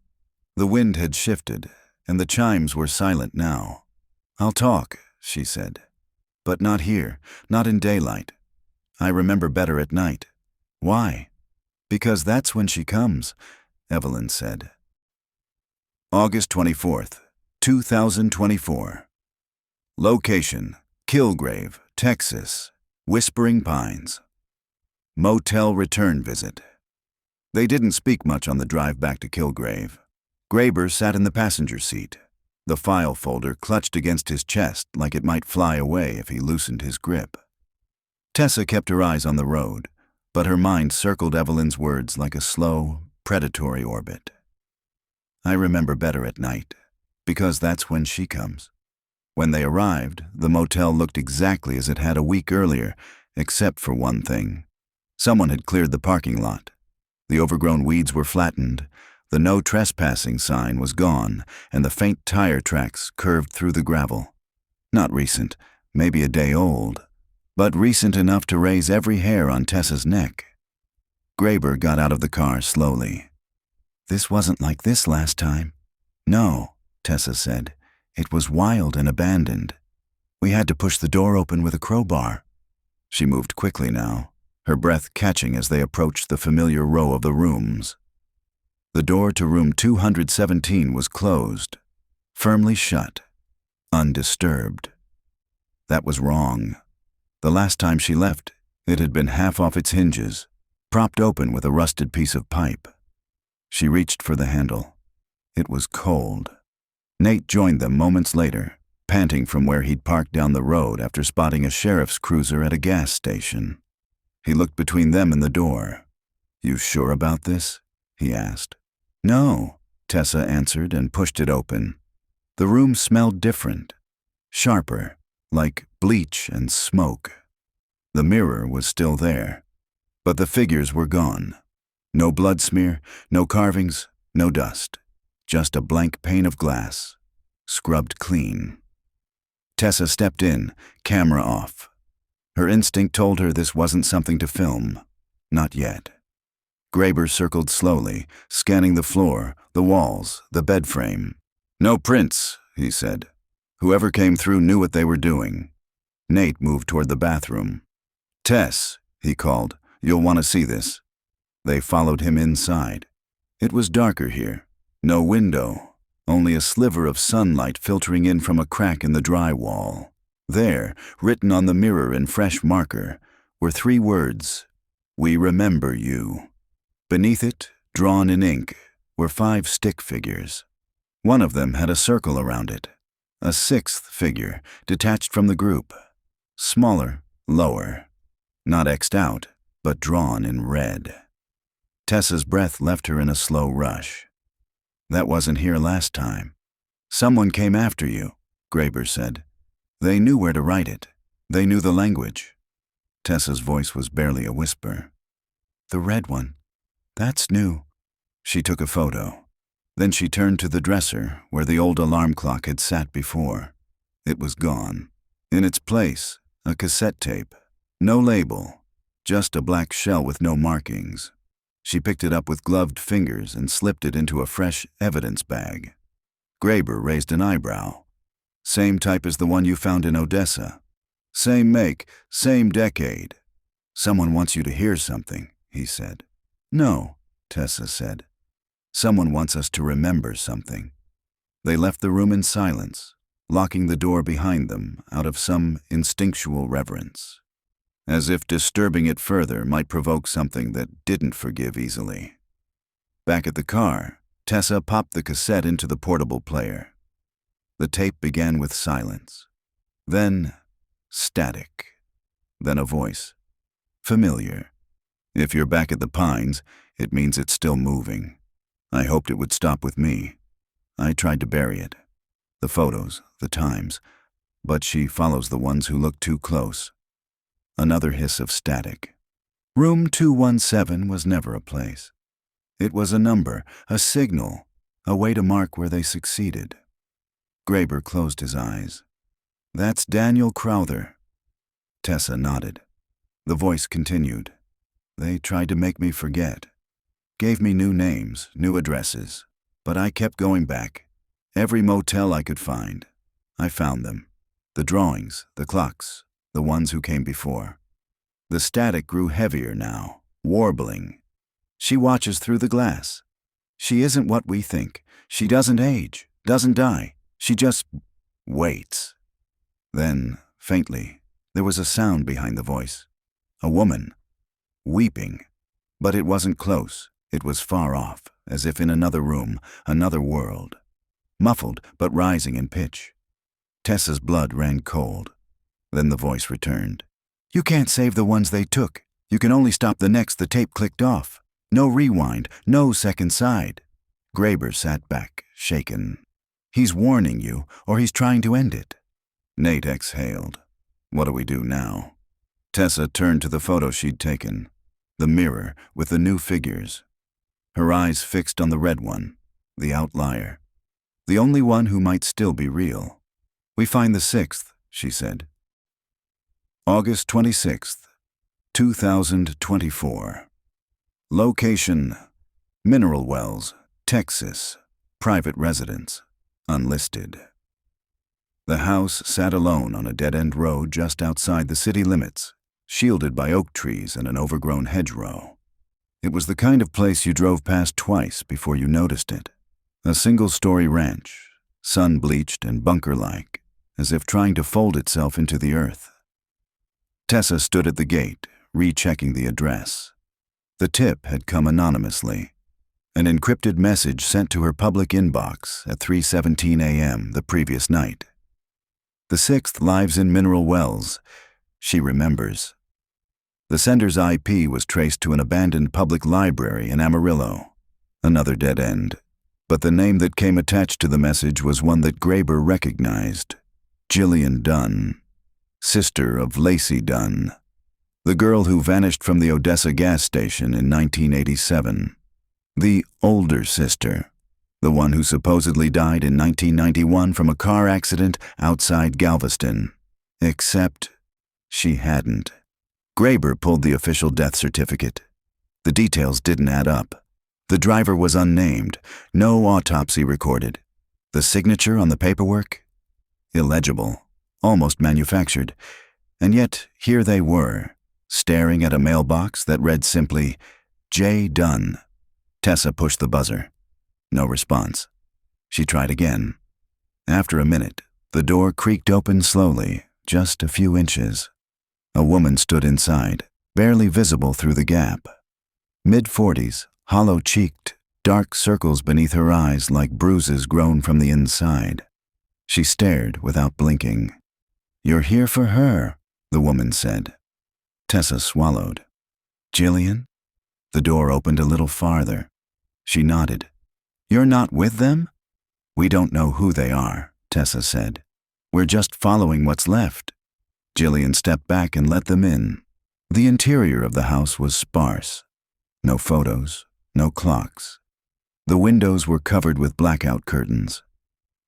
[SPEAKER 1] The wind had shifted, and the chimes were silent now. I'll talk, she said. But not here, not in daylight. I remember better at night. Why? Because that's when she comes, Evelyn said. August 24th, 2024. Location, Kilgrave, Texas, Whispering Pines. Motel return visit. They didn't speak much on the drive back to Kilgrave. Graber sat in the passenger seat, the file folder clutched against his chest like it might fly away if he loosened his grip. Tessa kept her eyes on the road, but her mind circled Evelyn's words like a slow, predatory orbit. I remember better at night, because that's when she comes. When they arrived, the motel looked exactly as it had a week earlier, except for one thing. Someone had cleared the parking lot. The overgrown weeds were flattened, The no trespassing sign was gone, and the faint tire tracks curved through the gravel. Not recent, maybe a day old, but recent enough to raise every hair on Tessa's neck. Graber got out of the car slowly. "This wasn't like this last time." "No," Tessa said. "It was wild and abandoned. We had to push the door open with a crowbar." She moved quickly now, her breath catching as they approached the familiar row of the rooms. The door to room 217 was closed, firmly shut, undisturbed. That was wrong. The last time she left, it had been half off its hinges, propped open with a rusted piece of pipe. She reached for the handle. It was cold. Nate joined them moments later, panting from where he'd parked down the road after spotting a sheriff's cruiser at a gas station. He looked between them and the door. "You sure about this?" he asked. "No," Tessa answered and pushed it open. The room smelled different, sharper, like bleach and smoke. The mirror was still there, but the figures were gone. No blood smear, no carvings, no dust. Just a blank pane of glass, scrubbed clean. Tessa stepped in, camera off. Her instinct told her this wasn't something to film. Not yet. Graber circled slowly, scanning the floor, the walls, the bed frame. "No prints," he said. "Whoever came through knew what they were doing." Nate moved toward the bathroom. "Tess," he called, "you'll want to see this." They followed him inside. It was darker here. No window, only a sliver of sunlight filtering in from a crack in the drywall. There, written on the mirror in fresh marker, were 3 words: "We remember you." Beneath it, drawn in ink, were 5 stick figures. One of them had a circle around it. A 6th figure, detached from the group. Smaller, lower. Not X'd out, but drawn in red. Tessa's breath left her in a slow rush. "That wasn't here last time." "Someone came after you," Graber said. "They knew where to write it. They knew the language." Tessa's voice was barely a whisper. "The red one. That's new." She took a photo. Then she turned to the dresser where the old alarm clock had sat before. It was gone. In its place, a cassette tape. No label, just a black shell with no markings. She picked it up with gloved fingers and slipped it into a fresh evidence bag. Graber raised an eyebrow. "Same type as the one you found in Odessa. Same make, same decade." "Someone wants you to hear something," he said. "No," Tessa said. "Someone wants us to remember something." They left the room in silence, locking the door behind them out of some instinctual reverence, as if disturbing it further might provoke something that didn't forgive easily. Back at the car, Tessa popped the cassette into the portable player. The tape began with silence, then static, then a voice. Familiar. "If you're back at the Pines, it means it's still moving. I hoped it would stop with me. I tried to bury it. The photos, the times, but she follows the ones who look too close." Another hiss of static. Room 217 was never a place. It was a number, a signal, a way to mark where they succeeded. Graber closed his eyes. "That's Daniel Crowther." Tessa nodded. The voice continued. "They tried to make me forget. Gave me new names, new addresses. But I kept going back. Every motel I could find. I found them. The drawings, the clocks, the ones who came before." The static grew heavier now, warbling. "She watches through the glass. She isn't what we think. She doesn't age, doesn't die. She just waits." Then, faintly, there was a sound behind the voice. A woman. Weeping. But it wasn't close. It was far off, as if in another room, another world. Muffled, but rising in pitch. Tessa's blood ran cold. Then the voice returned. "You can't save the ones they took. You can only stop the next the tape clicked off. No rewind, no second side." Graber sat back, shaken. "He's warning you, or he's trying to end it." Nate exhaled. "What do we do now?" Tessa turned to the photo she'd taken. The mirror with the new figures. her eyes fixed on the red one, the outlier, the only one who might still be real. "We find the 6th, she said. August 26th, 2024. Location: Mineral Wells, Texas. Private residence. Unlisted. The house sat alone on a dead-end road just outside the city limits, shielded by oak trees and an overgrown hedgerow. It was the kind of place you drove past twice before you noticed it. A single-story ranch, sun-bleached and bunker-like, as if trying to fold itself into the earth. Tessa stood at the gate, rechecking the address. The tip had come anonymously. An encrypted message sent to her public inbox at 3:17 a.m. the previous night. The 6th lives in Mineral Wells, she remembers. The sender's IP was traced to an abandoned public library in Amarillo, another dead end. But the name that came attached to the message was one that Graber recognized: Jillian Dunn, sister of Lacey Dunn, the girl who vanished from the Odessa gas station in 1987. The older sister, the one who supposedly died in 1991 from a car accident outside Galveston. Except she hadn't. Graber pulled the official death certificate. The details didn't add up. The driver was unnamed, no autopsy recorded. The signature on the paperwork? Illegible, almost manufactured. And yet, here they were, staring at a mailbox that read simply, J. Dunn. Tessa pushed the buzzer. No response. She tried again. After a minute, the door creaked open slowly, just a few inches. A woman stood inside, barely visible through the gap. Mid-40s, hollow-cheeked, dark circles beneath her eyes like bruises grown from the inside. She stared without blinking. "You're here for her," the woman said. Tessa swallowed. "Jillian?" The door opened a little farther. She nodded. "You're not with them?" "We don't know who they are," Tessa said. "We're just following what's left." Jillian stepped back and let them in. The interior of the house was sparse. No photos, no clocks. The windows were covered with blackout curtains.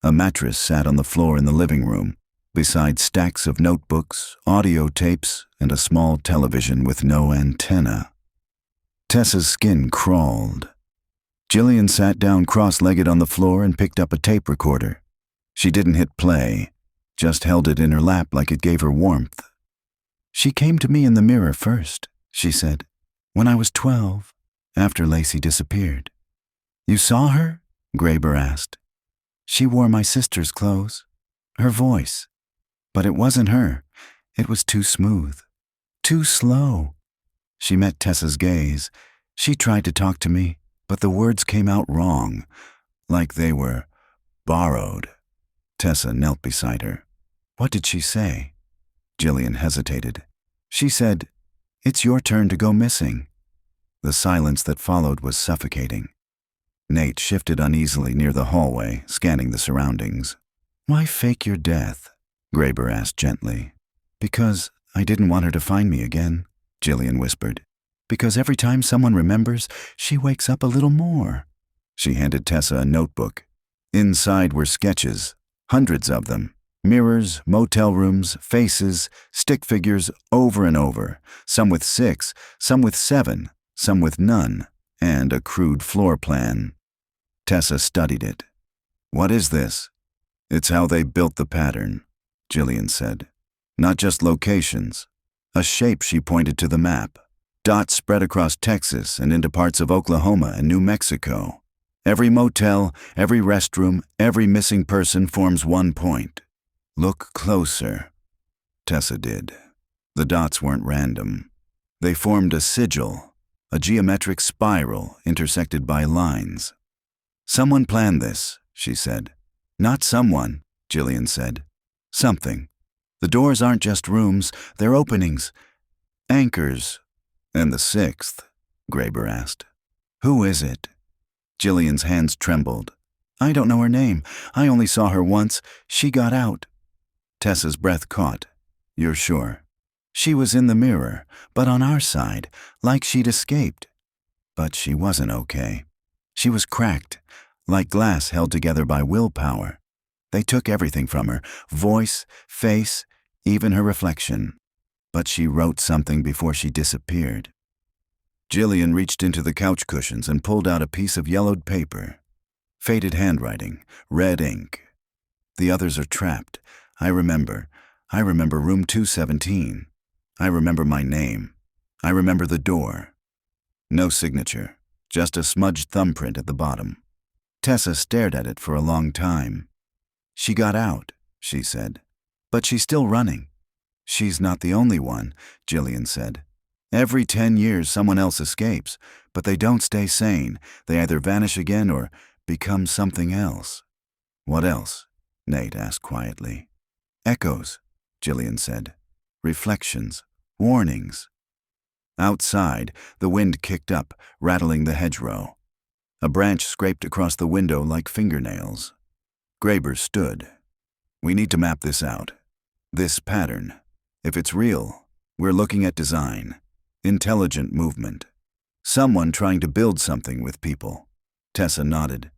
[SPEAKER 1] A mattress sat on the floor in the living room, beside stacks of notebooks, audio tapes, and a small television with no antenna. Tessa's skin crawled. Jillian sat down cross-legged on the floor and picked up a tape recorder. She didn't hit play, just held it in her lap like it gave her warmth. "She came to me in the mirror first," she said, "when I was 12, after Lacey disappeared." "You saw her?" Graber asked. "She wore my sister's clothes. Her voice. But it wasn't her. It was too smooth. Too slow." She met Tessa's gaze. She tried to talk to me, but the words came out wrong, like they were borrowed. Tessa knelt beside her. "What did she say?" Jillian hesitated. "She said, 'It's your turn to go missing.'" The silence that followed was suffocating. Nate shifted uneasily near the hallway, scanning the surroundings. "Why fake your death?" Graber asked gently. "Because I didn't want her to find me again," Jillian whispered. "Because every time someone remembers, she wakes up a little more." She handed Tessa a notebook. Inside were sketches, hundreds of them. Mirrors, motel rooms, faces, stick figures over and over, some with 6, some with 7, some with none, and a crude floor plan. Tessa studied it. "What is this?" "It's how they built the pattern," Jillian said. "Not just locations. A shape," she pointed to the map. "Dots spread across Texas and into parts of Oklahoma and New Mexico. Every motel, every restroom, every missing person forms one point." "Look closer." Tessa did. The dots weren't random. They formed a sigil, a geometric spiral intersected by lines. "Someone planned this," she said. "Not someone," Jillian said. "Something. The doors aren't just rooms, they're openings. Anchors." "And the 6th?" Graber asked. "Who is it?" Jillian's hands trembled. "I don't know her name. I only saw her once. She got out." Tessa's breath caught. "You're sure?" "She was in the mirror, but on our side, like she'd escaped." "But she wasn't okay." She was cracked, like glass held together by willpower. They took everything from her, voice, face, even her reflection. But she wrote something before she disappeared. Jillian reached into the couch cushions and pulled out a piece of yellowed paper. Faded handwriting, red ink. The others are trapped. I remember room 217. I remember my name. I remember the door. No signature, just a smudged thumbprint at the bottom. Tessa stared at it for a long time. She got out, she said. But she's still running. She's not the only one, Jillian said. Every 10 years someone else escapes, but they don't stay sane. They either vanish again or become something else. What else? Nate asked quietly. Echoes, Jillian said. Reflections, warnings. Outside, the wind kicked up, rattling the hedgerow. A branch scraped across the window like fingernails. Graber stood. We need to map this out. This pattern. If it's real, we're looking at design, intelligent movement. Someone trying to build something with people. Tessa nodded.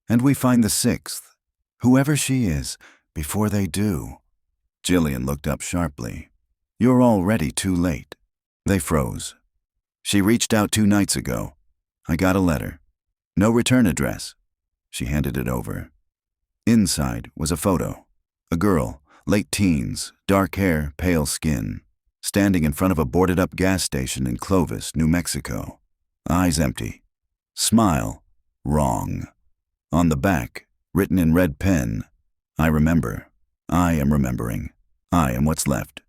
[SPEAKER 1] And we find the sixth. Whoever she is, before they do. Jillian looked up sharply. You're already too late. They froze. She reached out 2 nights ago. I got a letter. No return address. She handed it over. Inside was a photo. A girl, late teens, dark hair, pale skin, standing in front of a boarded-up gas station in Clovis, New Mexico. Eyes empty. Smile. Wrong. On the back, written in red pen, I remember. I am remembering. I am what's left.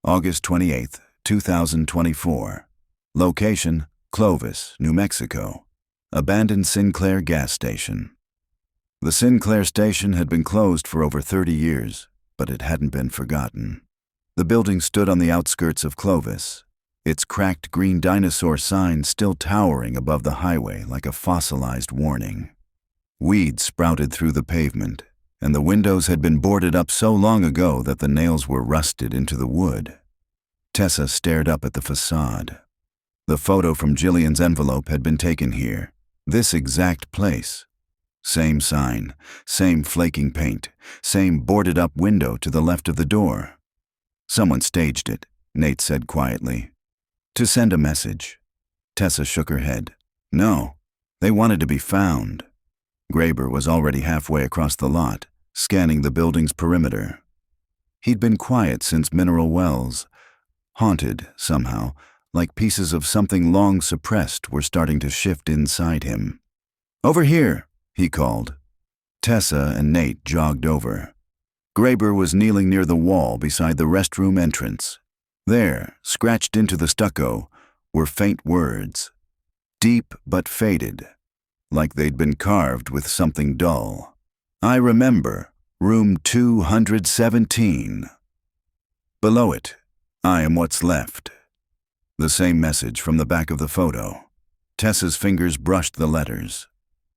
[SPEAKER 1] August 28th, 2024. Location, Clovis, New Mexico. Abandoned Sinclair gas station. The Sinclair station had been closed for over 30 years, but it hadn't been forgotten. The building stood on the outskirts of Clovis, its cracked green dinosaur sign still towering above the highway like a fossilized warning. Weeds sprouted through the pavement, and the windows had been boarded up so long ago that the nails were rusted into the wood. Tessa stared up at the facade. The photo from Jillian's envelope had been taken here, this exact place. Same sign, same flaking paint, same boarded-up window to the left of the door. Someone staged it, Nate said quietly. To send a message. Tessa shook her head. No, they wanted to be found. Graber was already halfway across the lot, scanning the building's perimeter. He'd been quiet since Mineral Wells. Haunted, somehow, like pieces of something long suppressed were starting to shift inside him. Over here, he called. Tessa and Nate jogged over. Graber was kneeling near the wall beside the restroom entrance. There, scratched into the stucco, were faint words. Deep but faded, like they'd been carved with something dull. I remember, room 217. Below it, I am what's left. The same message from the back of the photo. Tessa's fingers brushed the letters.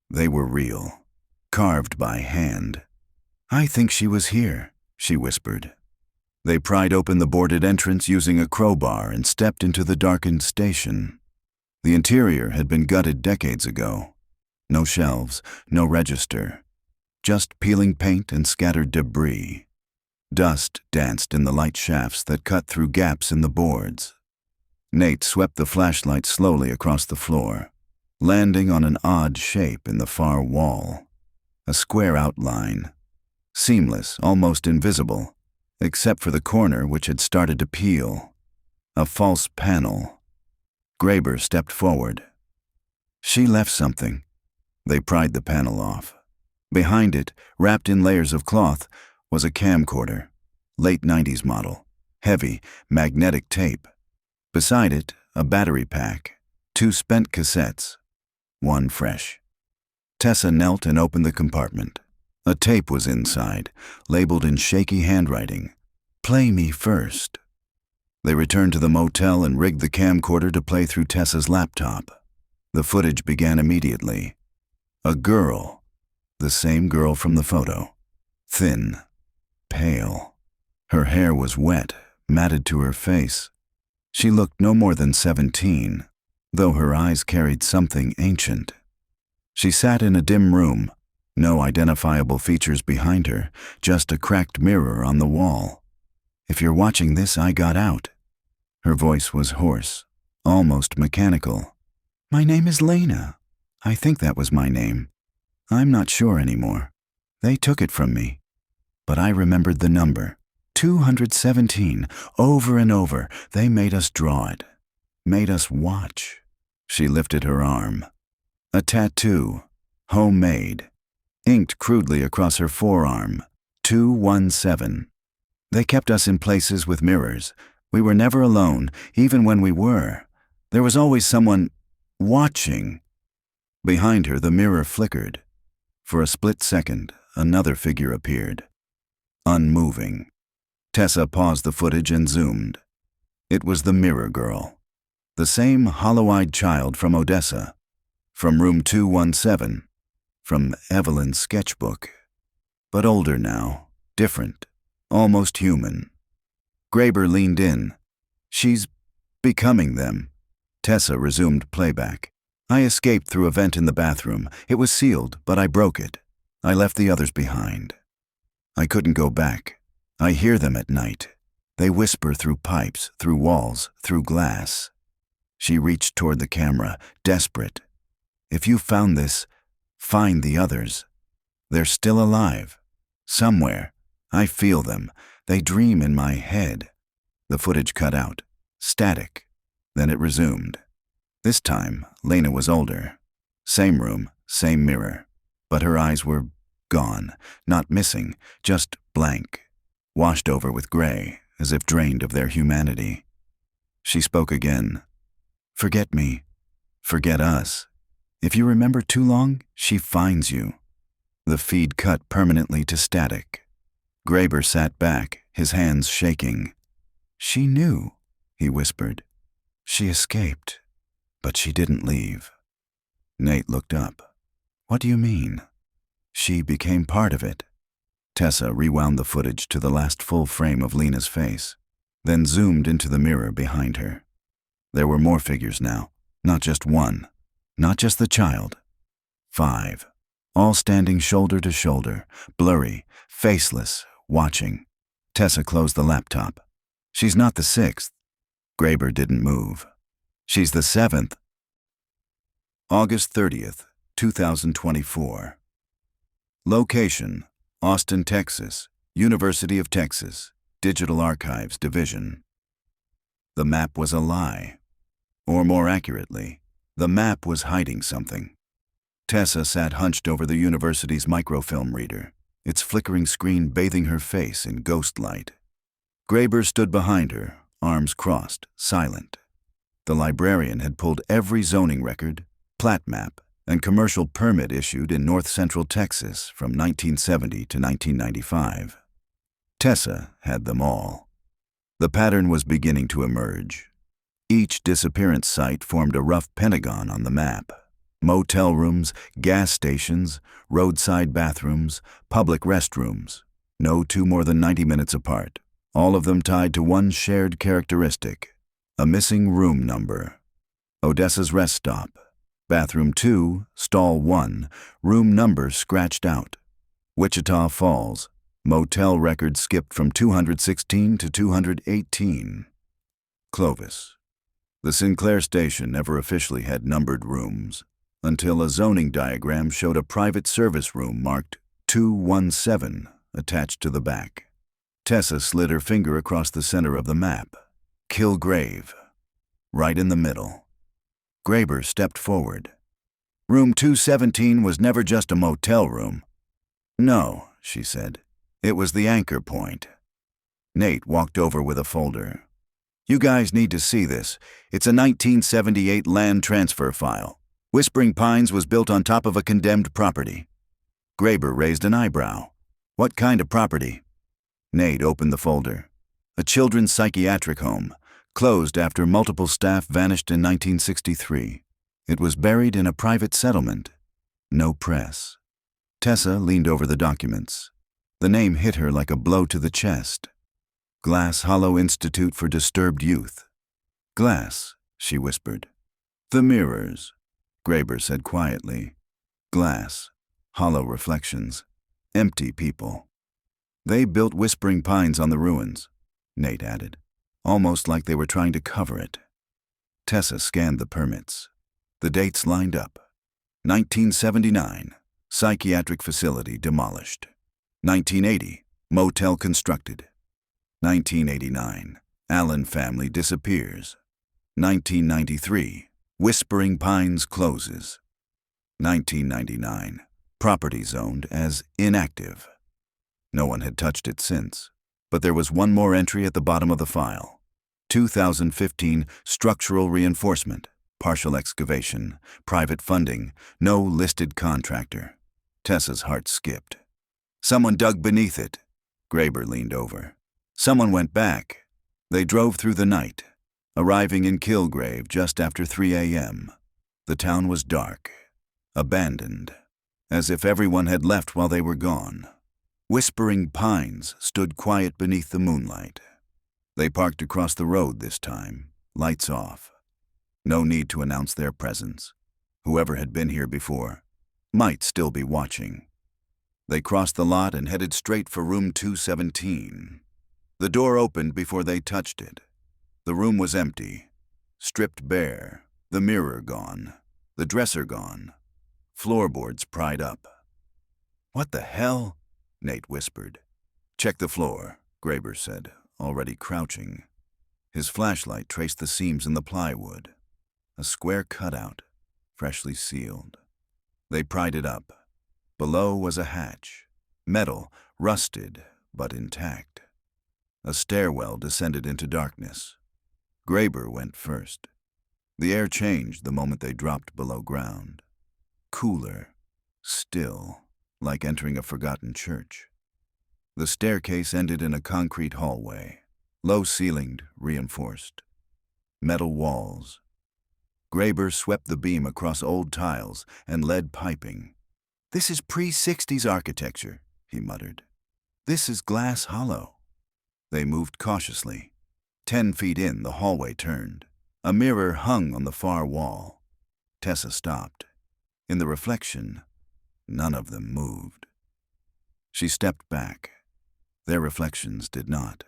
[SPEAKER 1] They were real, carved by hand. I think she was here, she whispered. They pried open the boarded entrance using a crowbar and stepped into the darkened station. The interior had been gutted decades ago. No shelves, no register, just peeling paint and scattered debris. Dust danced in the light shafts that cut through gaps in the boards. Nate swept the flashlight slowly across the floor, landing on an odd shape in the far wall. A square outline, seamless, almost invisible, except for the corner which had started to peel. A false panel. Graber stepped forward. She left something. They pried the panel off. Behind it, wrapped in layers of cloth, was a camcorder, late 90s model, heavy, magnetic tape. Beside it, a battery pack, 2 spent cassettes, 1 fresh. Tessa knelt and opened the compartment. A tape was inside, labeled in shaky handwriting, "Play me first." They returned to the motel and rigged the camcorder to play through Tessa's laptop. The footage began immediately. A girl, the same girl from the photo, thin, pale. Her hair was wet, matted to her face. She looked no more than 17, though her eyes carried something ancient. She sat in a dim room, no identifiable features behind her, just a cracked mirror on the wall. "If you're watching this, I got out." Her voice was hoarse, almost mechanical. "My name is Lena. I think that was my name. I'm not sure anymore. They took it from me. But I remembered the number. 217. Over and over. They made us draw it. Made us watch." She lifted her arm. A tattoo. Homemade. Inked crudely across her forearm. 217. They kept us in places with mirrors. We were never alone, even when we were. There was always someone watching. Behind her, the mirror flickered. For a split second, another figure appeared. Unmoving. Tessa paused the footage and zoomed. It was the mirror girl. The same hollow-eyed child from Odessa. From room 217. From Evelyn's sketchbook. But older now. Different. Almost human. Graber leaned in. "She's becoming them." Tessa resumed playback. "I escaped through a vent in the bathroom. It was sealed, but I broke it. I left the others behind. I couldn't go back. I hear them at night. They whisper through pipes, through walls, through glass." She reached toward the camera, desperate. "If you found this, find the others. They're still alive. Somewhere. I feel them. They dream in my head." The footage cut out. Static. Then it resumed. This time, Lena was older. Same room, same mirror. But her eyes were gone. Not missing, just blank. Washed over with gray, as if drained of their humanity. She spoke again. "Forget me. Forget us. If you remember too long, she finds you." The feed cut permanently to static. Graber sat back, his hands shaking. "She knew," he whispered. "She escaped, but she didn't leave." Nate looked up. "What do you mean?" "She became part of it." Tessa rewound the footage to the last full frame of Lena's face, then zoomed into the mirror behind her. There were more figures now, not just one, not just the child. 5, all standing shoulder to shoulder, blurry, faceless, watching. Tessa closed the laptop. "She's not the 6th. Graber didn't move. "She's the 7th. August 30th, 2024. Location: Austin, Texas, University of Texas, Digital Archives Division. The map was a lie. Or more accurately, the map was hiding something. Tessa sat hunched over the university's microfilm reader, its flickering screen bathing her face in ghost light. Graber stood behind her, arms crossed, silent. The librarian had pulled every zoning record, plat map, and commercial permit issued in north central Texas from 1970 to 1995. Tessa had them all. The pattern was beginning to emerge. Each disappearance site formed a rough pentagon on the map. Motel rooms, gas stations, roadside bathrooms, public restrooms, no two more than 90 minutes apart, all of them tied to one shared characteristic, a missing room number. Odessa's rest stop. Bathroom 2, stall 1, room number scratched out. Wichita Falls, motel record skipped from 216 to 218. Clovis. The Sinclair station never officially had numbered rooms, until a zoning diagram showed a private service room marked 217 attached to the back. Tessa slid her finger across the center of the map. Kilgrave. Right in the middle. Graber stepped forward. "Room 217 was never just a motel room." "No," she said. "It was the anchor point." Nate walked over with a folder. "You guys need to see this. It's a 1978 land transfer file. Whispering Pines was built on top of a condemned property." Graber raised an eyebrow. "What kind of property?" Nate opened the folder. "A children's psychiatric home. Closed after multiple staff vanished in 1963. It was buried in a private settlement. No press." Tessa leaned over the documents. The name hit her like a blow to the chest. Glass Hollow Institute for Disturbed Youth. "Glass," she whispered. "The mirrors," Graber said quietly. Glass, hollow reflections, empty people. They built Whispering Pines on the ruins, Nate added, almost like they were trying to cover it. Tessa scanned the permits. The dates lined up. 1979, psychiatric facility demolished. 1980, motel constructed. 1989, Allen family disappears. 1993, Whispering Pines closes. 1999, property zoned as inactive. No one had touched it since, but there was one more entry at the bottom of the file. 2015, structural reinforcement, partial excavation, private funding, no listed contractor. Tessa's heart skipped. Someone dug beneath it. Graber leaned over. Someone went back. They drove through the night, arriving in Kilgrave just after 3 a.m. The town was dark, abandoned, as if everyone had left while they were gone. Whispering Pines stood quiet beneath the moonlight. They parked across the road this time, lights off. No need to announce their presence. Whoever had been here before might still be watching. They crossed the lot and headed straight for room 217. The door opened before they touched it. The room was empty, stripped bare, the mirror gone, the dresser gone, floorboards pried up. "What the hell?" Nate whispered. "Check the floor," Graber said, already crouching. His flashlight traced the seams in the plywood. A square cutout, freshly sealed. They pried it up. Below was a hatch, metal, rusted, but intact. A stairwell descended into darkness. Graber went first. The air changed the moment they dropped below ground. Cooler, still, like entering a forgotten church. The staircase ended in a concrete hallway, low-ceilinged, reinforced. Metal walls. Graber swept the beam across old tiles and lead piping. "This is pre-60s architecture," he muttered. "This is glass hollow." They moved cautiously. 10 feet in, the hallway turned. A mirror hung on the far wall. Tessa stopped. In the reflection, none of them moved. She stepped back. Their reflections did not.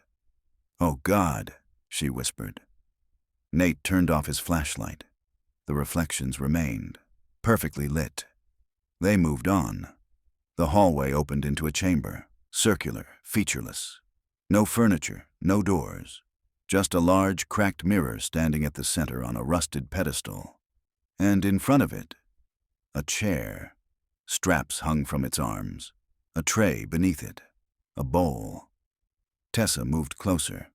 [SPEAKER 1] "Oh, God," she whispered. Nate turned off his flashlight. The reflections remained, perfectly lit. They moved on. The hallway opened into a chamber, circular, featureless. No furniture, no doors. Just a large, cracked mirror standing at the center on a rusted pedestal. And in front of it, a chair. Straps hung from its arms. A tray beneath it. A bowl. Tessa moved closer.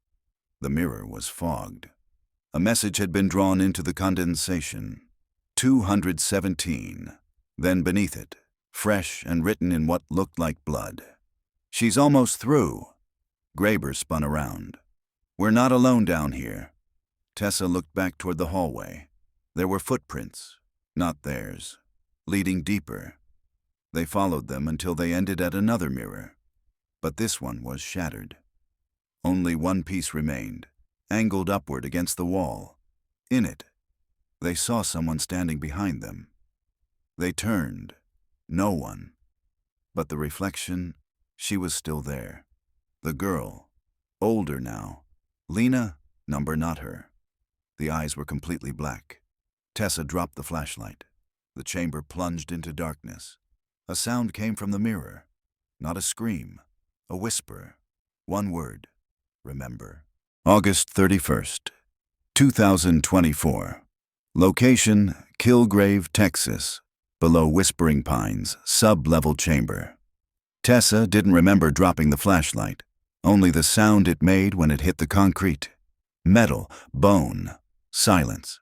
[SPEAKER 1] The mirror was fogged. A message had been drawn into the condensation. 217. Then beneath it, fresh and written in what looked like blood. "She's almost through." Graber spun around. "We're not alone down here." Tessa looked back toward the hallway. There were footprints, not theirs, leading deeper. They followed them until they ended at another mirror. But this one was shattered. Only one piece remained, angled upward against the wall. In it, they saw someone standing behind them. They turned. No one. But the reflection, she was still there. The girl, older now. Lena, number not her. The eyes were completely black. Tessa dropped the flashlight. The chamber plunged into darkness. A sound came from the mirror. Not a scream, a whisper. One word. Remember. August 31st, 2024. Location, Kilgrave, Texas. Below Whispering Pines, sub-level chamber. Tessa didn't remember dropping the flashlight, only the sound it made when it hit the concrete. Metal, bone, silence.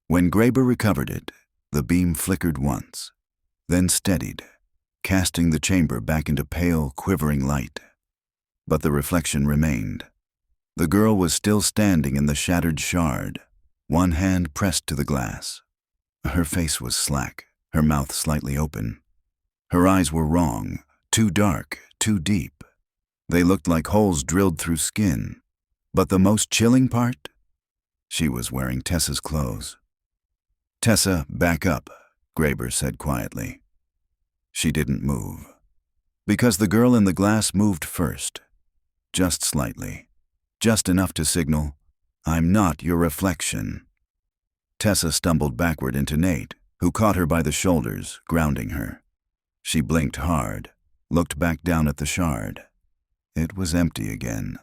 [SPEAKER 1] When Graber recovered it, the beam flickered once, then steadied, casting the chamber back into pale, quivering light. But the reflection remained. The girl was still standing in the shattered shard, one hand pressed to the glass. Her face was slack, her mouth slightly open. Her eyes were wrong, too dark, too deep. They looked like holes drilled through skin. But the most chilling part? She was wearing Tessa's clothes. "Tessa, back up," Graber said quietly. She didn't move. Because the girl in the glass moved first. Just slightly. Just enough to signal, "I'm not your reflection." Tessa stumbled backward into Nate, who caught her by the shoulders, grounding her. She blinked hard, looked back down at the shard. It was empty again.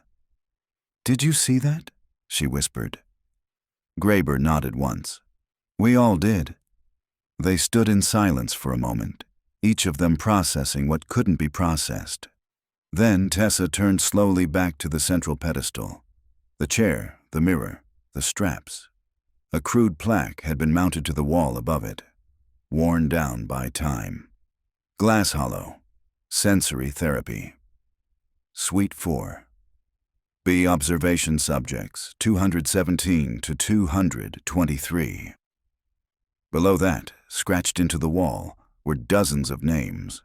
[SPEAKER 1] "Did you see that?" she whispered. Graber nodded once. "We all did." They stood in silence for a moment, each of them processing what couldn't be processed. Then Tessa turned slowly back to the central pedestal. The chair, the mirror, the straps. A crude plaque had been mounted to the wall above it, worn down by time. Glass hollow. Sensory therapy. Suite 4. B observation subjects 217 to 223. Below that, scratched into the wall, were dozens of names.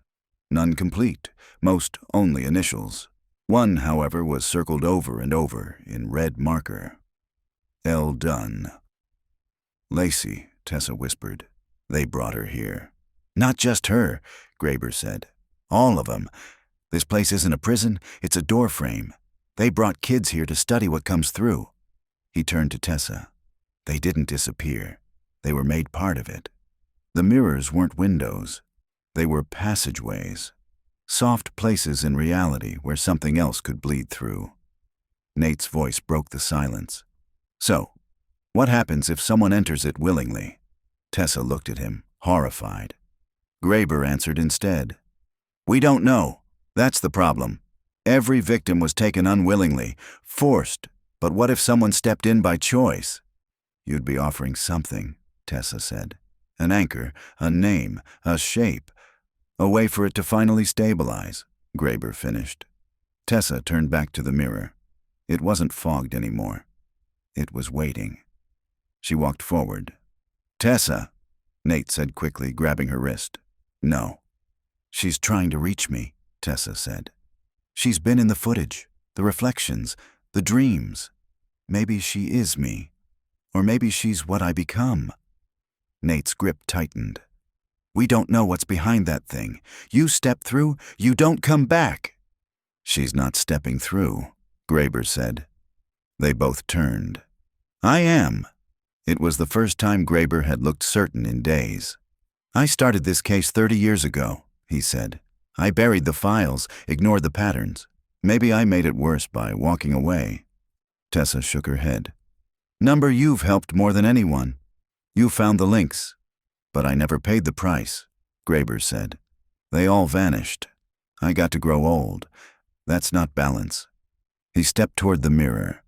[SPEAKER 1] None complete, most only initials. One, however, was circled over and over in red marker. L. Dunn. "Lacey," Tessa whispered. "They brought her here." "Not just her," Graber said. "All of them. This place isn't a prison, it's a doorframe. They brought kids here to study what comes through." He turned to Tessa. "They didn't disappear. They were made part of it." The mirrors weren't windows. They were passageways. Soft places in reality where something else could bleed through. Nate's voice broke the silence. "So, what happens if someone enters it willingly?" Tessa looked at him, horrified. Graber answered instead. "We don't know. That's the problem. Every victim was taken unwillingly, forced. But what if someone stepped in by choice?" "You'd be offering something," Tessa said. "An anchor, a name, a shape. A way for it to finally stabilize," Graber finished. Tessa turned back to the mirror. It wasn't fogged anymore. It was waiting. She walked forward. "Tessa," Nate said quickly, grabbing her wrist. "No." "She's trying to reach me," Tessa said. "She's been in the footage, the reflections, the dreams. Maybe she is me. Or maybe she's what I become." Nate's grip tightened. "We don't know what's behind that thing. You step through, you don't come back." "She's not stepping through," Graber said. They both turned. "I am." It was the first time Graber had looked certain in days. "I started this case 30 years ago," he said. "I buried the files, ignored the patterns. Maybe I made it worse by walking away." Tessa shook her head. "Number, you've helped more than anyone. You found the links. But I never paid the price," Graber said. "They all vanished. I got to grow old. That's not balance." He stepped toward the mirror.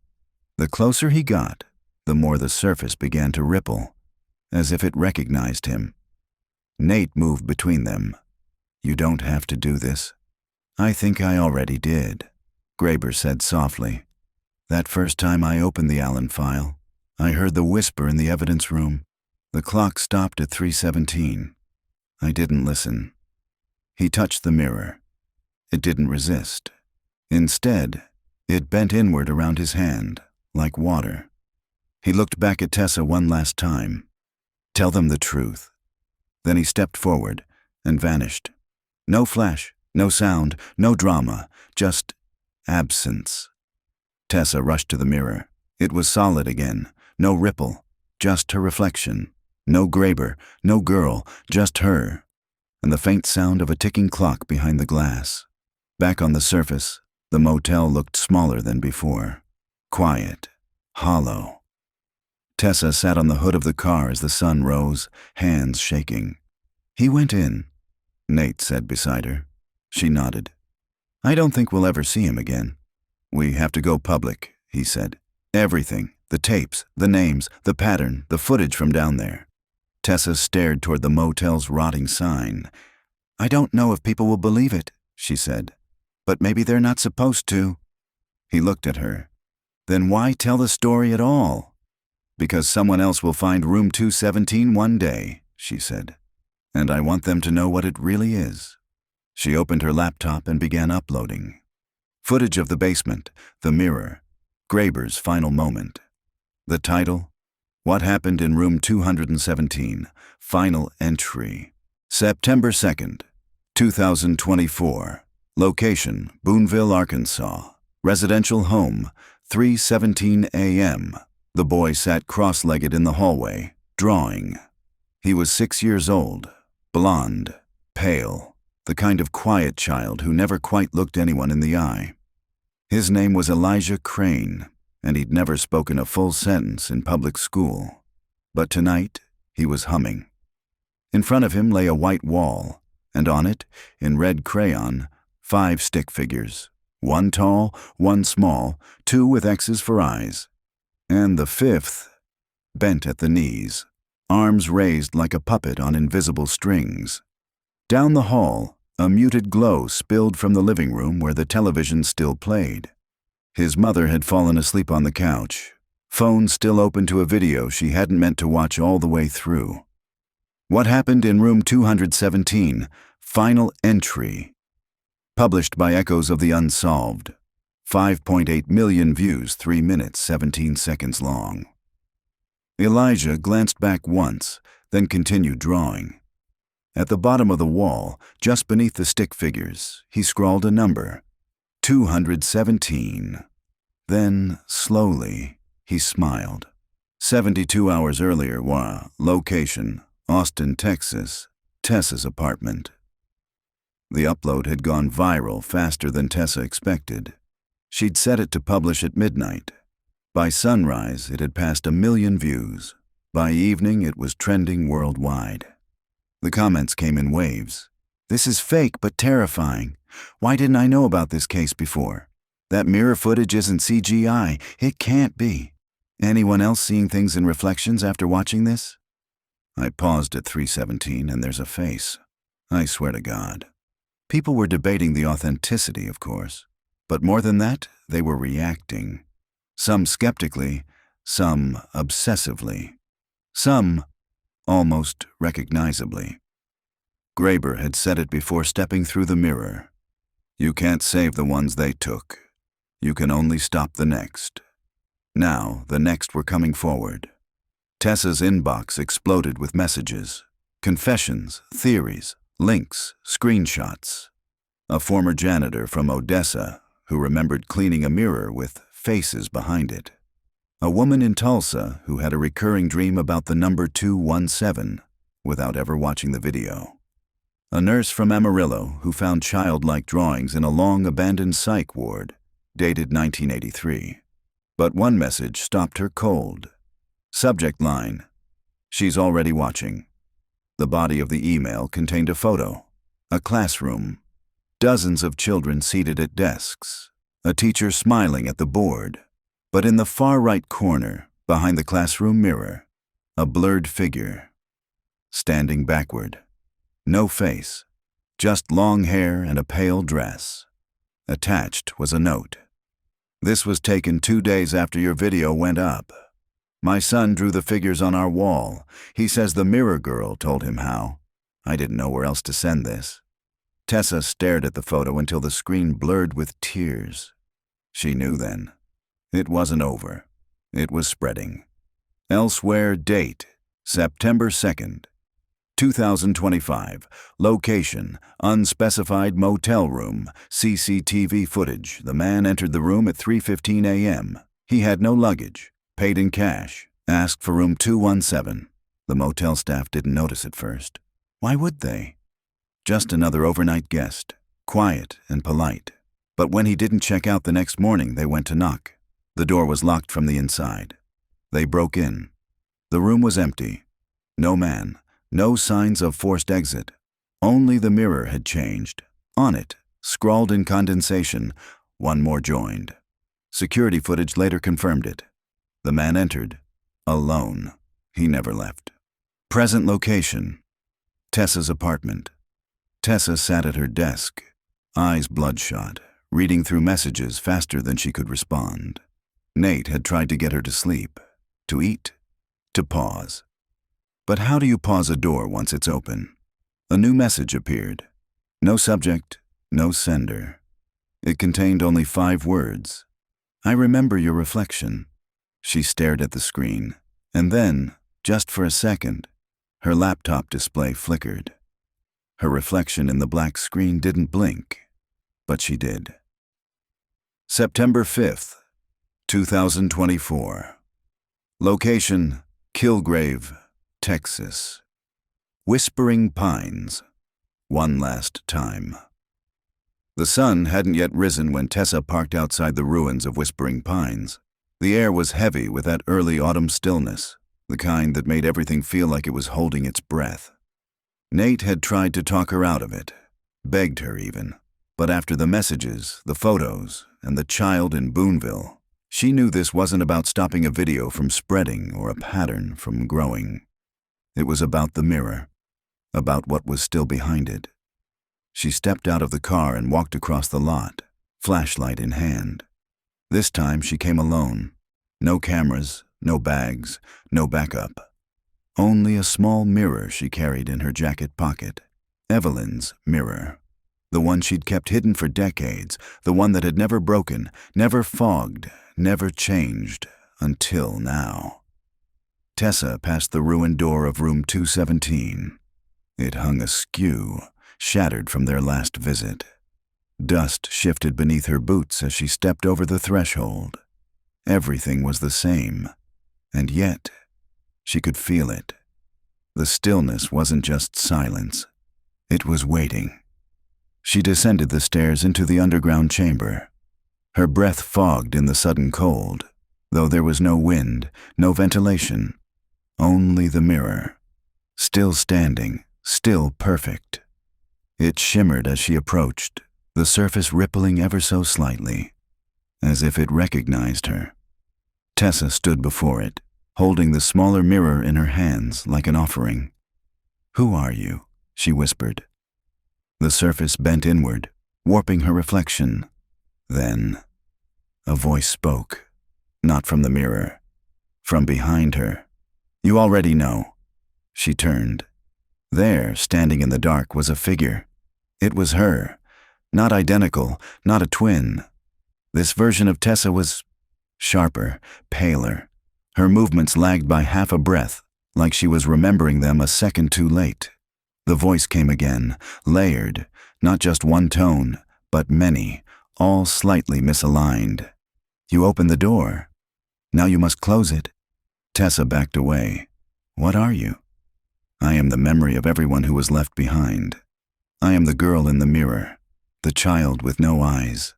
[SPEAKER 1] The closer he got, the more the surface began to ripple, as if it recognized him. Nate moved between them. "You don't have to do this." "I think I already did," Graber said softly. "That first time I opened the Allen file, I heard the whisper in the evidence room. The clock stopped at 3:17. I didn't listen." He touched the mirror. It didn't resist. Instead, it bent inward around his hand, like water. He looked back at Tessa one last time. "Tell them the truth." Then he stepped forward and vanished. No flash, no sound, no drama, just absence. Tessa rushed to the mirror. It was solid again, no ripple, just her reflection. No Graber, no girl, just her, and the faint sound of a ticking clock behind the glass. Back on the surface, the motel looked smaller than before. Quiet, hollow. Tessa sat on the hood of the car as the sun rose, hands shaking. "He went in," Nate said beside her. She nodded. "I don't think we'll ever see him again." "We have to go public," he said. "Everything, the tapes, the names, the pattern, the footage from down there." Tessa stared toward the motel's rotting sign. "I don't know if people will believe it," she said. "But maybe they're not supposed to." He looked at her. "Then why tell the story at all?" "Because someone else will find room 217 one day," she said. "And I want them to know what it really is." She opened her laptop and began uploading. Footage of the basement, the mirror, Graber's final moment. The title? What Happened in Room 217, Final Entry. September 2nd, 2024. Location, Boonville, Arkansas. Residential home, 3:17 a.m. The boy sat cross-legged in the hallway, drawing. He was 6 years old, blonde, pale, the kind of quiet child who never quite looked anyone in the eye. His name was Elijah Crane, and he'd never spoken a full sentence in public school. But tonight, he was humming. In front of him lay a white wall, and on it, in red crayon, 5 stick figures. 1 tall, 1 small, 2 with X's for eyes. And the 5th, bent at the knees, arms raised like a puppet on invisible strings. Down the hall, a muted glow spilled from the living room where the television still played. His mother had fallen asleep on the couch, phone still open to a video she hadn't meant to watch all the way through. What happened in room 217, final entry. Published by Echoes of the Unsolved. 5.8 million views, 3 minutes, 17 seconds long. Elijah glanced back once, then continued drawing. At the bottom of the wall, just beneath the stick figures, he scrawled a number, 217. Then, slowly, he smiled. 72 hours earlier, location, Austin, Texas, Tessa's apartment. The upload had gone viral faster than Tessa expected. She'd set it to publish at midnight. By sunrise, it had passed 1 million views. By evening, it was trending worldwide. The comments came in waves. "This is fake but terrifying. Why didn't I know about this case before? That mirror footage isn't CGI. It can't be. Anyone else seeing things in reflections after watching this?" I paused at 3:17 and there's a face. I swear to God. People were debating the authenticity, of course. But more than that, they were reacting. Some skeptically, some obsessively. Some almost recognizably. Graeber had said it before stepping through the mirror. You can't save the ones they took. You can only stop the next. Now, the next were coming forward. Tessa's inbox exploded with messages, confessions, theories, links, screenshots. A former janitor from Odessa who remembered cleaning a mirror with faces behind it. A woman in Tulsa who had a recurring dream about the number 217 without ever watching the video. A nurse from Amarillo who found childlike drawings in a long abandoned psych ward, dated 1983. But one message stopped her cold. Subject line, "She's already watching." The body of the email contained a photo, a classroom, dozens of children seated at desks, a teacher smiling at the board. But in the far right corner, behind the classroom mirror, a blurred figure, standing backward. No face, just long hair and a pale dress. Attached was a note. "This was taken 2 days after your video went up. My son drew the figures on our wall. He says the mirror girl told him how. I didn't know where else to send this." Tessa stared at the photo until the screen blurred with tears. She knew then. It wasn't over. It was spreading. Elsewhere date, September 2nd, 2025. Location, unspecified motel room. CCTV footage. The man entered the room at 3:15 a.m. He had no luggage. Paid in cash. Asked for room 217. The motel staff didn't notice at first. Why would they? Just another overnight guest. Quiet and polite. But when he didn't check out the next morning, they went to knock. The door was locked from the inside. They broke in. The room was empty. No man. No signs of forced exit. Only the mirror had changed. On it, scrawled in condensation, "One more joined." Security footage later confirmed it. The man entered, alone. He never left. Present location, Tessa's apartment. Tessa sat at her desk, eyes bloodshot, reading through messages faster than she could respond. Nate had tried to get her to sleep, to eat, to pause. But how do you pause a door once it's open? A new message appeared. No subject, no sender. It contained only 5 words. "I remember your reflection." She stared at the screen, and then, just for a second, her laptop display flickered. Her reflection in the black screen didn't blink, but she did. September 5th, 2024. Location, Kilgrave, Texas. Whispering Pines. One last time. The sun hadn't yet risen when Tessa parked outside the ruins of Whispering Pines. The air was heavy with that early autumn stillness, the kind that made everything feel like it was holding its breath. Nate had tried to talk her out of it, begged her even, but after the messages, the photos, and the child in Boonville, she knew this wasn't about stopping a video from spreading or a pattern from growing. It was about the mirror, about what was still behind it. She stepped out of the car and walked across the lot, flashlight in hand. This time she came alone. No cameras, no bags, no backup. Only a small mirror she carried in her jacket pocket. Evelyn's mirror. The one she'd kept hidden for decades, the one that had never broken, never fogged, never changed, until now. Tessa passed the ruined door of room 217. It hung askew, shattered from their last visit. Dust shifted beneath her boots as she stepped over the threshold. Everything was the same, and yet she could feel it. The stillness wasn't just silence. It was waiting. She descended the stairs into the underground chamber. Her breath fogged in the sudden cold, though there was no wind, no ventilation. Only the mirror. Still standing, still perfect. It shimmered as she approached, the surface rippling ever so slightly, as if it recognized her. Tessa stood before it, holding the smaller mirror in her hands like an offering. "Who are you?" she whispered. The surface bent inward, warping her reflection. Then, a voice spoke, not from the mirror, from behind her. "You already know." She turned. There, standing in the dark, was a figure. It was her, not identical, not a twin. This version of Tessa was sharper, paler. Her movements lagged by half a breath, like she was remembering them a second too late. The voice came again, layered, not just one tone, but many, all slightly misaligned. "You opened the door. Now you must close it." Tessa backed away. "What are you?" "I am the memory of everyone who was left behind. I am the girl in the mirror, the child with no eyes,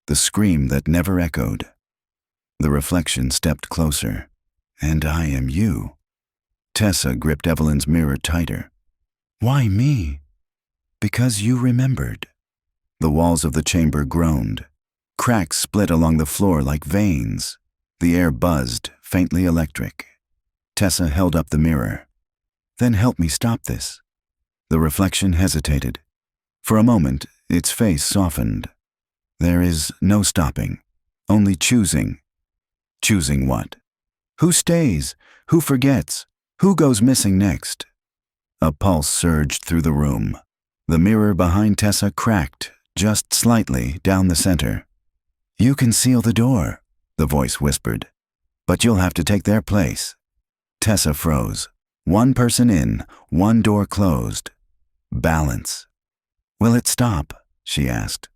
[SPEAKER 1] the scream that never echoed." The reflection stepped closer. "And I am you." Tessa gripped Evelyn's mirror tighter. "Why me?" "Because you remembered." The walls of the chamber groaned. Cracks split along the floor like veins. The air buzzed, faintly electric. Tessa held up the mirror. "Then help me stop this." The reflection hesitated. For a moment, its face softened. "There is no stopping, only choosing." "Choosing what?" "Who stays? Who forgets? Who goes missing next?" A pulse surged through the room. The mirror behind Tessa cracked, just slightly, down the center. "You can seal the door," the voice whispered, "but you'll have to take their place." Tessa froze. One person in, one door closed. Balance. "Will it stop?" she asked.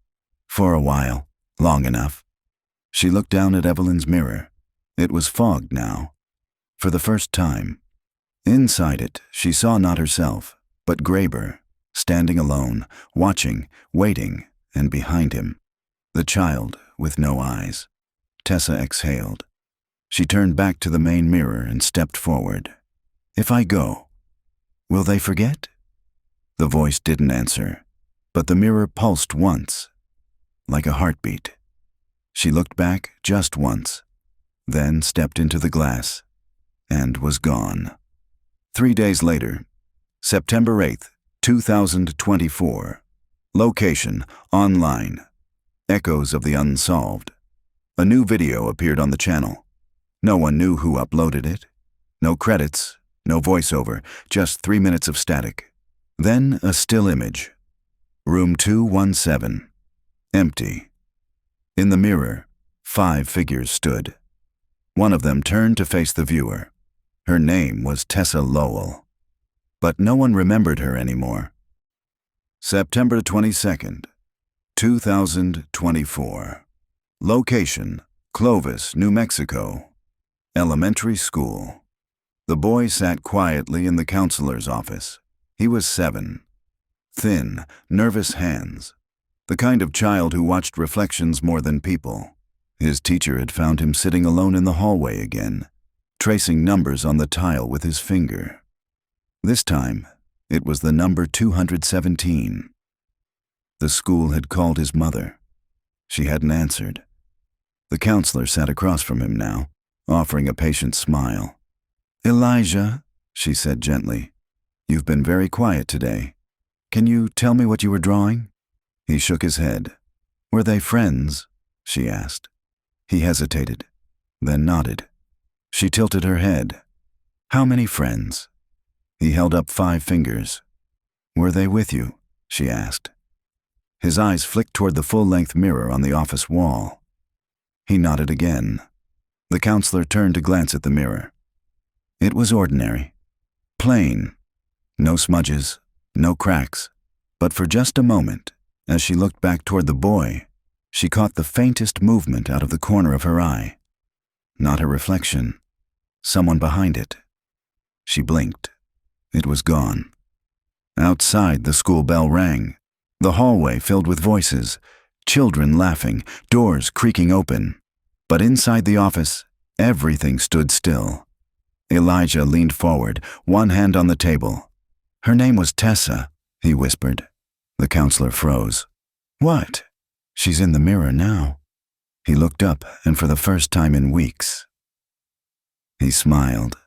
[SPEAKER 1] "For a while. Long enough." She looked down at Evelyn's mirror. It was fogged now. For the first time. Inside it, she saw not herself, but Graber, standing alone, watching, waiting, and behind him, the child with no eyes. Tessa exhaled. She turned back to the main mirror and stepped forward. "If I go, will they forget?" The voice didn't answer, but the mirror pulsed once, like a heartbeat. She looked back just once, then stepped into the glass, and was gone. 3 days later, September 8th, 2024. Location, online. Echoes of the Unsolved. A new video appeared on the channel. No one knew who uploaded it. No credits, no voiceover, just 3 minutes of static. Then a still image. Room 217. Empty. In the mirror, 5 figures stood. One of them turned to face the viewer. Her name was Tessa Lowell. But no one remembered her anymore. September 22nd, 2024. Location, Clovis, New Mexico. Elementary school. The boy sat quietly in the counselor's office. He was 7. Thin, nervous hands. The kind of child who watched reflections more than people. His teacher had found him sitting alone in the hallway again, tracing numbers on the tile with his finger. This time, it was the number 217. The school had called his mother. She hadn't answered. The counselor sat across from him now, offering a patient smile. "Elijah," she said gently, "you've been very quiet today. Can you tell me what you were drawing?" He shook his head. "Were they friends?" she asked. He hesitated, then nodded. She tilted her head. "How many friends?" He held up 5 fingers. "Were they with you?" she asked. His eyes flicked toward the full-length mirror on the office wall. He nodded again. The counselor turned to glance at the mirror. It was ordinary. Plain. No smudges, no cracks. But for just a moment, as she looked back toward the boy, she caught the faintest movement out of the corner of her eye. Not her reflection. Someone behind it. She blinked. It was gone. Outside, the school bell rang. The hallway filled with voices, children laughing, doors creaking open. But inside the office, everything stood still. Elijah leaned forward, one hand on the table. "Her name was Tessa," he whispered. The counselor froze. "What?" "She's in the mirror now." He looked up, and for the first time in weeks, he smiled.